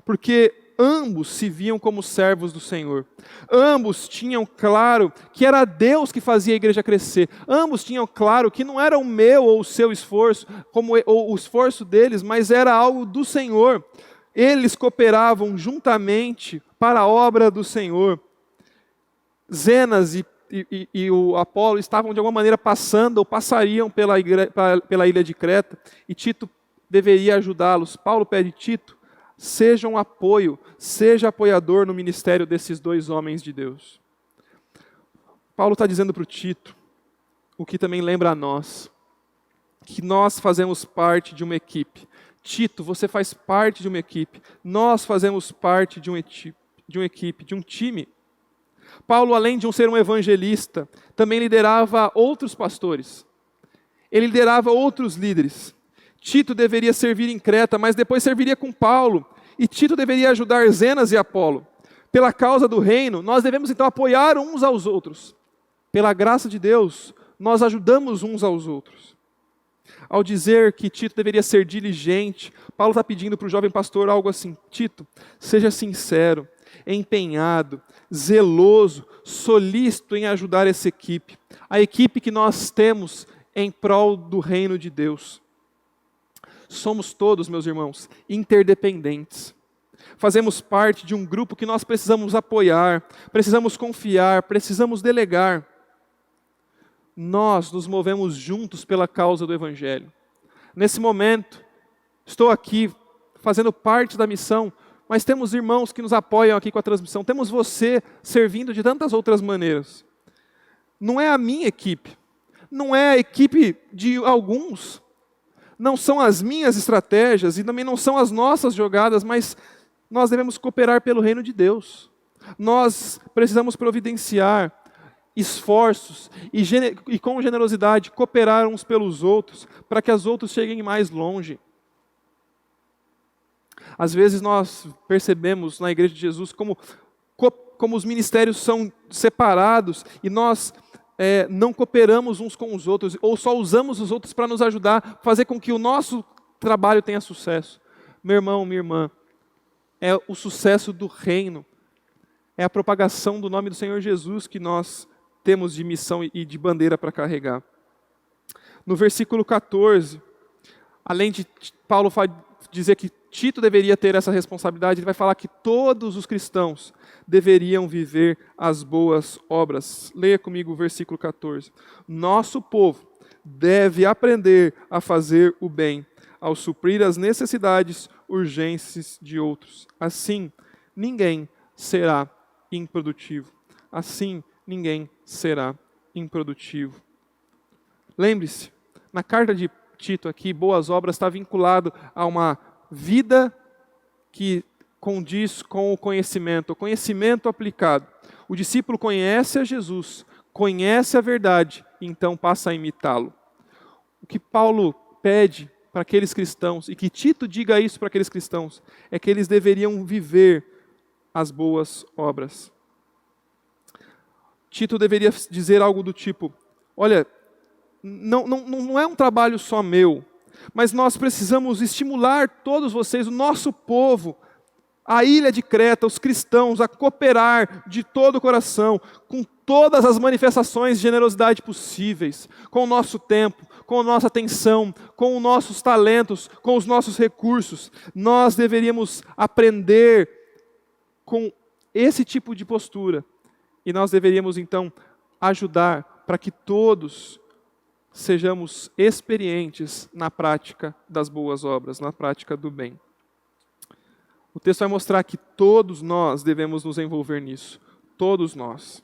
Porque ambos se viam como servos do Senhor. Ambos tinham claro que era Deus que fazia a igreja crescer. Ambos tinham claro que não era o meu ou o seu esforço, ou o esforço deles, mas era algo do Senhor. Eles cooperavam juntamente para a obra do Senhor. Zenas e o Apolo estavam de alguma maneira passando ou passariam pela ilha de Creta, e Tito deveria ajudá-los. Paulo pede: Tito, seja um apoio, seja apoiador no ministério desses dois homens de Deus. Paulo está dizendo para o Tito, o que também lembra a nós, que nós fazemos parte de uma equipe. Tito, você faz parte de uma equipe. Nós fazemos parte de uma equipe, de um time. Paulo, além de ser um evangelista, também liderava outros pastores. Ele liderava outros líderes. Tito deveria servir em Creta, mas depois serviria com Paulo. E Tito deveria ajudar Zenas e Apolo. Pela causa do reino, nós devemos então apoiar uns aos outros. Pela graça de Deus, nós ajudamos uns aos outros. Ao dizer que Tito deveria ser diligente, Paulo está pedindo para o jovem pastor algo assim: Tito, seja sincero, empenhado, zeloso, solícito em ajudar essa equipe. A equipe que nós temos em prol do reino de Deus. Somos todos, meus irmãos, interdependentes. Fazemos parte de um grupo que nós precisamos apoiar, precisamos confiar, precisamos delegar. Nós nos movemos juntos pela causa do Evangelho. Nesse momento, estou aqui fazendo parte da missão, mas temos irmãos que nos apoiam aqui com a transmissão. Temos você servindo de tantas outras maneiras. Não é a minha equipe, não é a equipe de alguns, não são as minhas estratégias e também não são as nossas jogadas, mas nós devemos cooperar pelo reino de Deus. Nós precisamos providenciar esforços e com generosidade cooperar uns pelos outros para que os outros cheguem mais longe. Às vezes nós percebemos na Igreja de Jesus como os ministérios são separados e nós não cooperamos uns com os outros, ou só usamos os outros para nos ajudar, fazer com que o nosso trabalho tenha sucesso. Meu irmão, minha irmã, é o sucesso do reino, é a propagação do nome do Senhor Jesus que nós temos de missão e de bandeira para carregar. No versículo 14, além de Paulo dizer que Tito deveria ter essa responsabilidade, ele vai falar que todos os cristãos deveriam viver as boas obras. Leia comigo o versículo 14. Nosso povo deve aprender a fazer o bem, ao suprir as necessidades urgentes de outros. Assim, ninguém será improdutivo. Assim, ninguém será improdutivo. Lembre-se, na carta de Tito aqui, boas obras está vinculado a uma vida que condiz com o conhecimento aplicado. O discípulo conhece a Jesus, conhece a verdade, então passa a imitá-lo. O que Paulo pede para aqueles cristãos, e que Tito diga isso para aqueles cristãos, é que eles deveriam viver as boas obras. Tito deveria dizer algo do tipo: olha, não é um trabalho só meu, mas nós precisamos estimular todos vocês, o nosso povo, a ilha de Creta, os cristãos, a cooperar de todo o coração, com todas as manifestações de generosidade possíveis, com o nosso tempo, com a nossa atenção, com os nossos talentos, com os nossos recursos. Nós deveríamos aprender com esse tipo de postura. E nós deveríamos, então, ajudar para que todos sejamos experientes na prática das boas obras, na prática do bem. O texto vai mostrar que todos nós devemos nos envolver nisso. Todos nós.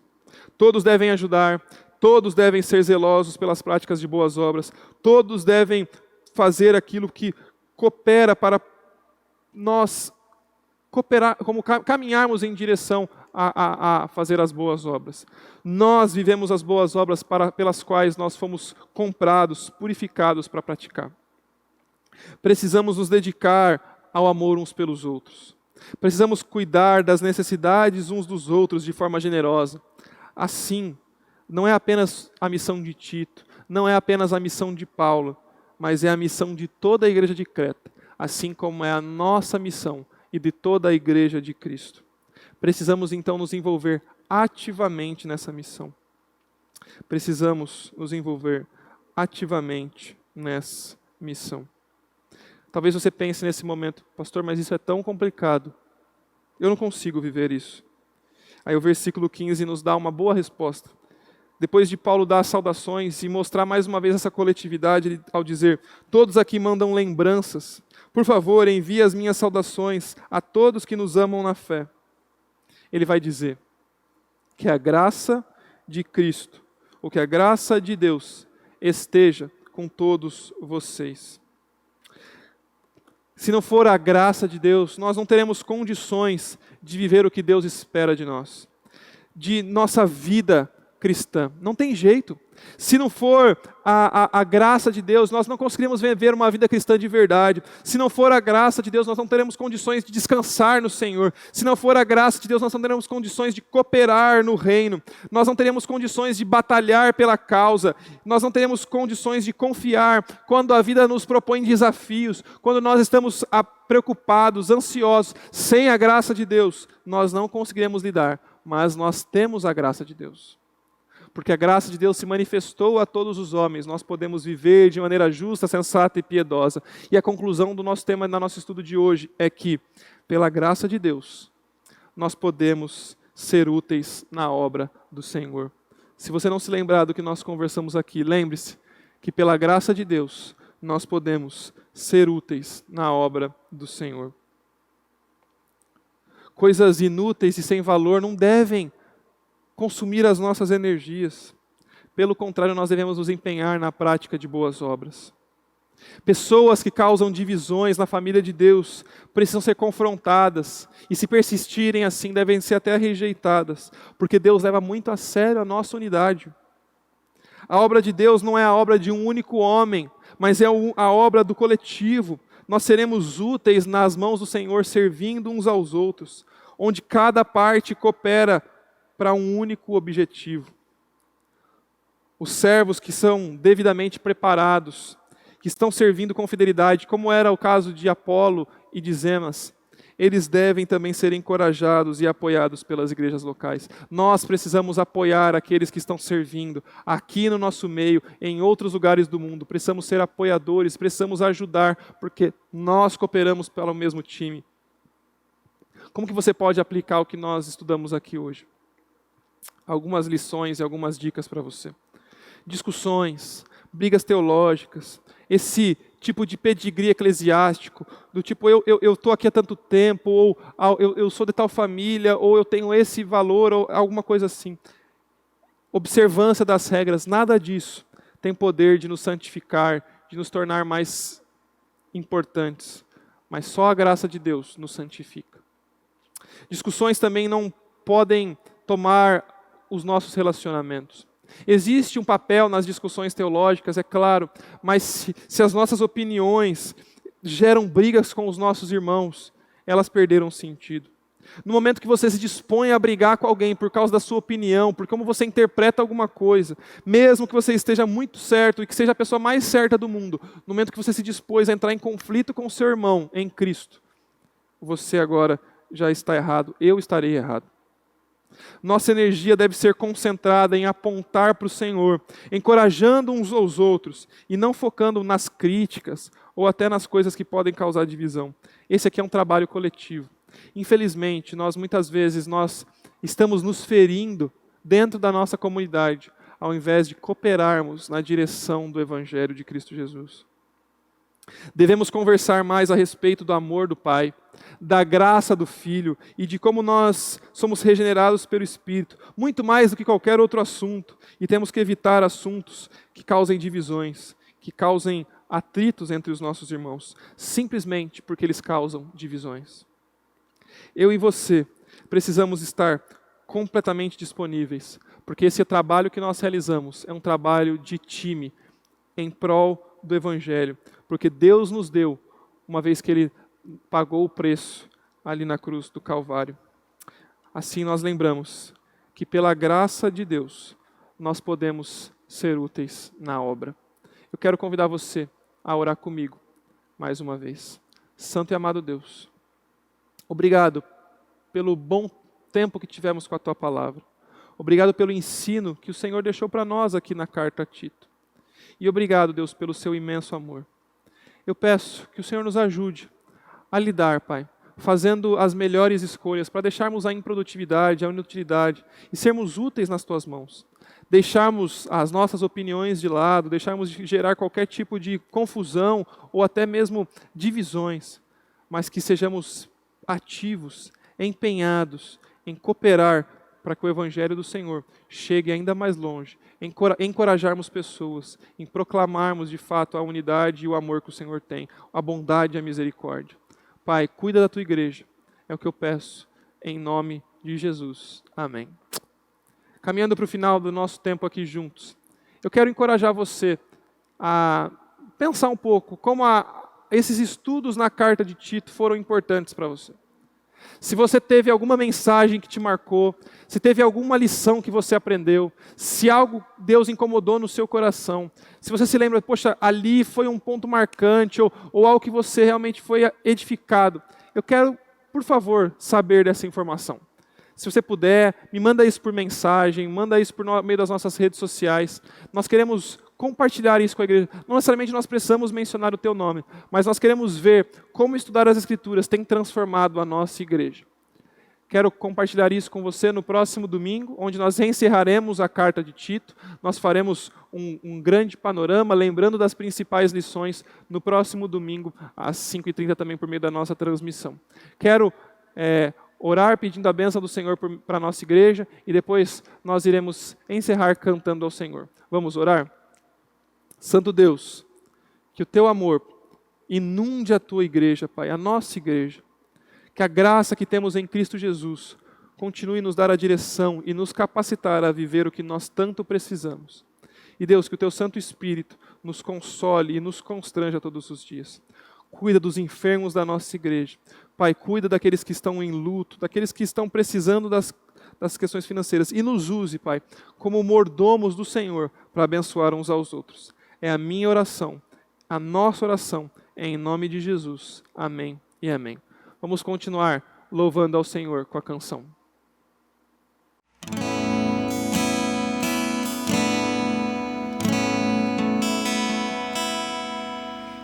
Todos devem ajudar, todos devem ser zelosos pelas práticas de boas obras, todos devem fazer aquilo que coopera para nós cooperar, como caminharmos em direção a fazer as boas obras. Nós vivemos as boas obras pelas quais nós fomos comprados, purificados para praticar. Precisamos nos dedicar ao amor uns pelos outros. Precisamos cuidar das necessidades uns dos outros de forma generosa. Assim, não é apenas a missão de Tito, não é apenas a missão de Paulo, mas é a missão de toda a igreja de Creta, assim como é a nossa missão e de toda a igreja de Cristo. Precisamos então nos envolver ativamente nessa missão. Precisamos nos envolver ativamente nessa missão. Talvez você pense nesse momento, pastor, mas isso é tão complicado. Eu não consigo viver isso. Aí o versículo 15 nos dá uma boa resposta. Depois de Paulo dar as saudações e mostrar mais uma vez essa coletividade, ao dizer, todos aqui mandam lembranças. Por favor, envie as minhas saudações a todos que nos amam na fé. Ele vai dizer que a graça de Cristo, ou que a graça de Deus esteja com todos vocês. Se não for a graça de Deus, nós não teremos condições de viver o que Deus espera de nós, de nossa vida cristã. Não tem jeito. Se não for a graça de Deus, nós não conseguiremos viver uma vida cristã de verdade. Se não for a graça de Deus, nós não teremos condições de descansar no Senhor. Se não for a graça de Deus, nós não teremos condições de cooperar no reino. Nós não teremos condições de batalhar pela causa. Nós não teremos condições de confiar quando a vida nos propõe desafios. Quando nós estamos preocupados, ansiosos, sem a graça de Deus, nós não conseguiremos lidar. Mas nós temos a graça de Deus. Porque a graça de Deus se manifestou a todos os homens, nós podemos viver de maneira justa, sensata e piedosa. E a conclusão do nosso tema, no nosso estudo de hoje, é que, pela graça de Deus, nós podemos ser úteis na obra do Senhor. Se você não se lembrar do que nós conversamos aqui, lembre-se que pela graça de Deus, nós podemos ser úteis na obra do Senhor. Coisas inúteis e sem valor não devem consumir as nossas energias. Pelo contrário, nós devemos nos empenhar na prática de boas obras. Pessoas que causam divisões na família de Deus precisam ser confrontadas e, se persistirem assim, devem ser até rejeitadas, porque Deus leva muito a sério a nossa unidade. A obra de Deus não é a obra de um único homem, mas é a obra do coletivo. Nós seremos úteis nas mãos do Senhor, servindo uns aos outros, onde cada parte coopera para um único objetivo. Os servos que são devidamente preparados, que estão servindo com fidelidade, como era o caso de Apolo e de Zenas, eles devem também ser encorajados e apoiados pelas igrejas locais. Nós precisamos apoiar aqueles que estão servindo aqui no nosso meio, em outros lugares do mundo. Precisamos ser apoiadores, precisamos ajudar, porque nós cooperamos pelo mesmo time. Como que você pode aplicar o que nós estudamos aqui hoje? Algumas lições e algumas dicas para você. Discussões, brigas teológicas, esse tipo de pedigree eclesiástico, do tipo eu estou aqui há tanto tempo, ou eu sou de tal família, ou eu tenho esse valor, ou alguma coisa assim. Observância das regras, nada disso tem poder de nos santificar, de nos tornar mais importantes, mas só a graça de Deus nos santifica. Discussões também não podem tomar os nossos relacionamentos. Existe um papel nas discussões teológicas, é claro, mas se as nossas opiniões geram brigas com os nossos irmãos, elas perderam sentido. No momento que você se dispõe a brigar com alguém por causa da sua opinião, por como você interpreta alguma coisa, mesmo que você esteja muito certo e que seja a pessoa mais certa do mundo, no momento que você se dispôs a entrar em conflito com o seu irmão em Cristo, você agora já está errado, eu estarei errado. Nossa energia deve ser concentrada em apontar para o Senhor, encorajando uns aos outros e não focando nas críticas ou até nas coisas que podem causar divisão. Esse aqui é um trabalho coletivo. Infelizmente, muitas vezes nós estamos nos ferindo dentro da nossa comunidade, ao invés de cooperarmos na direção do Evangelho de Cristo Jesus. Devemos conversar mais a respeito do amor do Pai, da graça do Filho e de como nós somos regenerados pelo Espírito, muito mais do que qualquer outro assunto, e temos que evitar assuntos que causem divisões, que causem atritos entre os nossos irmãos, simplesmente porque eles causam divisões. Eu e você precisamos estar completamente disponíveis, porque esse trabalho que nós realizamos é um trabalho de time em prol do Evangelho, porque Deus nos deu, uma vez que Ele pagou o preço ali na cruz do Calvário. Assim nós lembramos que pela graça de Deus, nós podemos ser úteis na obra. Eu quero convidar você a orar comigo, mais uma vez. Santo e amado Deus, obrigado pelo bom tempo que tivemos com a Tua Palavra. Obrigado pelo ensino que o Senhor deixou para nós aqui na carta a Tito. E obrigado, Deus, pelo Seu imenso amor. Eu peço que o Senhor nos ajude a lidar, Pai, fazendo as melhores escolhas para deixarmos a improdutividade, a inutilidade e sermos úteis nas Tuas mãos. Deixarmos as nossas opiniões de lado, deixarmos de gerar qualquer tipo de confusão ou até mesmo divisões, mas que sejamos ativos, empenhados em cooperar para que o Evangelho do Senhor chegue ainda mais longe, encorajarmos pessoas, em proclamarmos de fato a unidade e o amor que o Senhor tem, a bondade e a misericórdia. Pai, cuida da Tua igreja, é o que eu peço, em nome de Jesus. Amém. Caminhando para o final do nosso tempo aqui juntos, eu quero encorajar você a pensar um pouco como esses estudos na carta de Tito foram importantes para você. Se você teve alguma mensagem que te marcou, se teve alguma lição que você aprendeu, se algo Deus incomodou no seu coração, se você se lembra, poxa, ali foi um ponto marcante ou algo que você realmente foi edificado, eu quero, por favor, saber dessa informação. Se você puder, me manda isso por mensagem, manda isso por meio das nossas redes sociais. Nós queremos compartilhar isso com a igreja. Não necessariamente nós precisamos mencionar o teu nome, mas nós queremos ver como estudar as Escrituras tem transformado a nossa igreja. Quero compartilhar isso com você no próximo domingo, onde nós encerraremos a carta de Tito. Nós faremos um grande panorama, lembrando das principais lições, no próximo domingo, às 5h30, também por meio da nossa transmissão. Quero orar pedindo a bênção do Senhor para a nossa igreja e depois nós iremos encerrar cantando ao Senhor. Vamos orar? Santo Deus, que o Teu amor inunde a Tua igreja, Pai, a nossa igreja. Que a graça que temos em Cristo Jesus continue a nos dar a direção e nos capacitar a viver o que nós tanto precisamos. E Deus, que o Teu Santo Espírito nos console e nos constranja todos os dias. Cuida dos enfermos da nossa igreja. Pai, cuida daqueles que estão em luto, daqueles que estão precisando das questões financeiras. E nos use, Pai, como mordomos do Senhor para abençoar uns aos outros. É a minha oração, a nossa oração, é em nome de Jesus. Amém e amém. Vamos continuar louvando ao Senhor com a canção.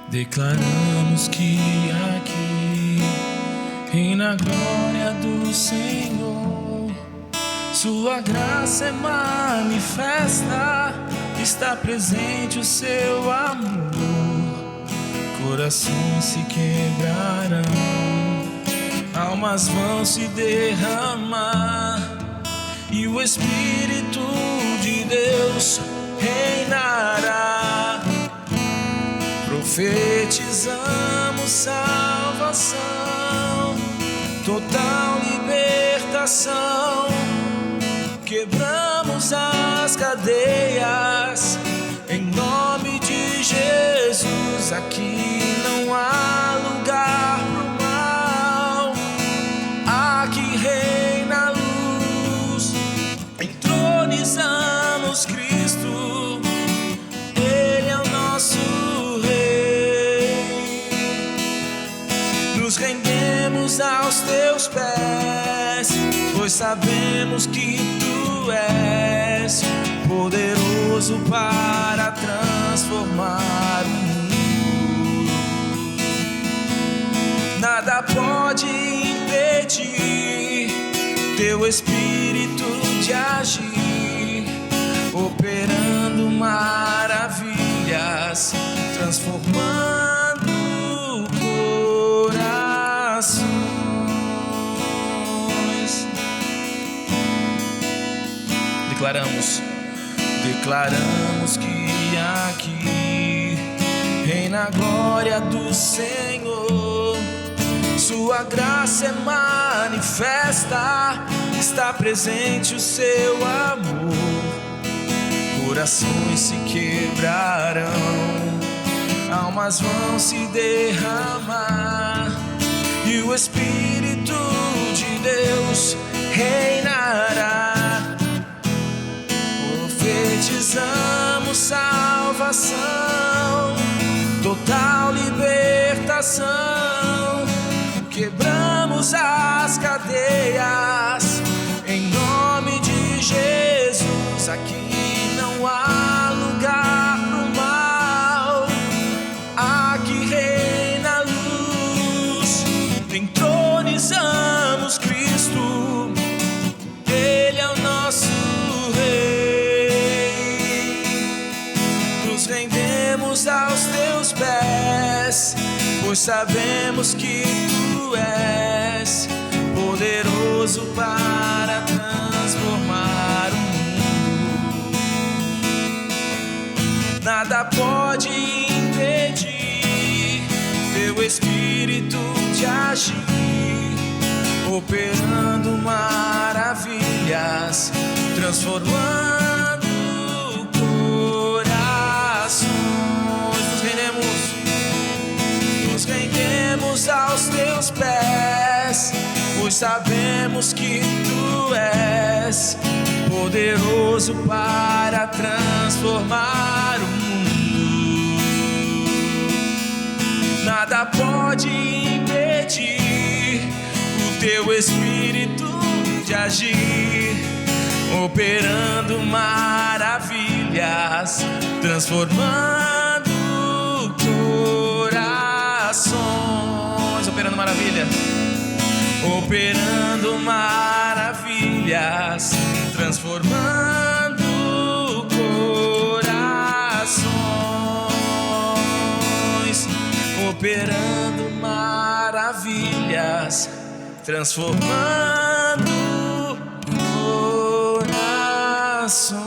Declaramos que aqui reina a glória do Senhor, Sua graça é manifesta, está presente o Seu amor, corações se quebrarão, almas vão se derramar, e o Espírito de Deus reinará. Profetizamos salvação, total libertação, quebramos as cadeias, em nome de Jesus. Aqui não há lugar pro mal, aqui reina a luz, entronizamos Cristo, Ele é o nosso nos rendemos aos Teus pés, pois sabemos que Tu és poderoso para transformar o mundo. Nada pode impedir Teu Espírito de agir, operando maravilhas, transformando Declaramos que aqui reina a glória do Senhor, Sua graça é manifesta, está presente o Seu amor, corações se quebrarão, almas vão se derramar e o Espírito de Deus reinará. Profetizamos salvação, total libertação, quebramos as cadeias em nome de Jesus. Aqui não há lugar pro mal, aqui reina a luz. Entronizamos Cristo, Ele é o nosso Rei. Nos rendemos aos teus pés, pois sabemos que tu és poderoso para transformar o mundo. Nada pode impedir teu Espírito de agir, operando maravilhas, transformando corações. Nos rendemos aos teus pés, pois sabemos que tu és poderoso para transformar o mundo. Nada pode impedir o teu Espírito de agir, operando maravilhas, transformando corações. Operando maravilhas, operando maravilhas, transformando corações. Operando maravilhas, transformando corações.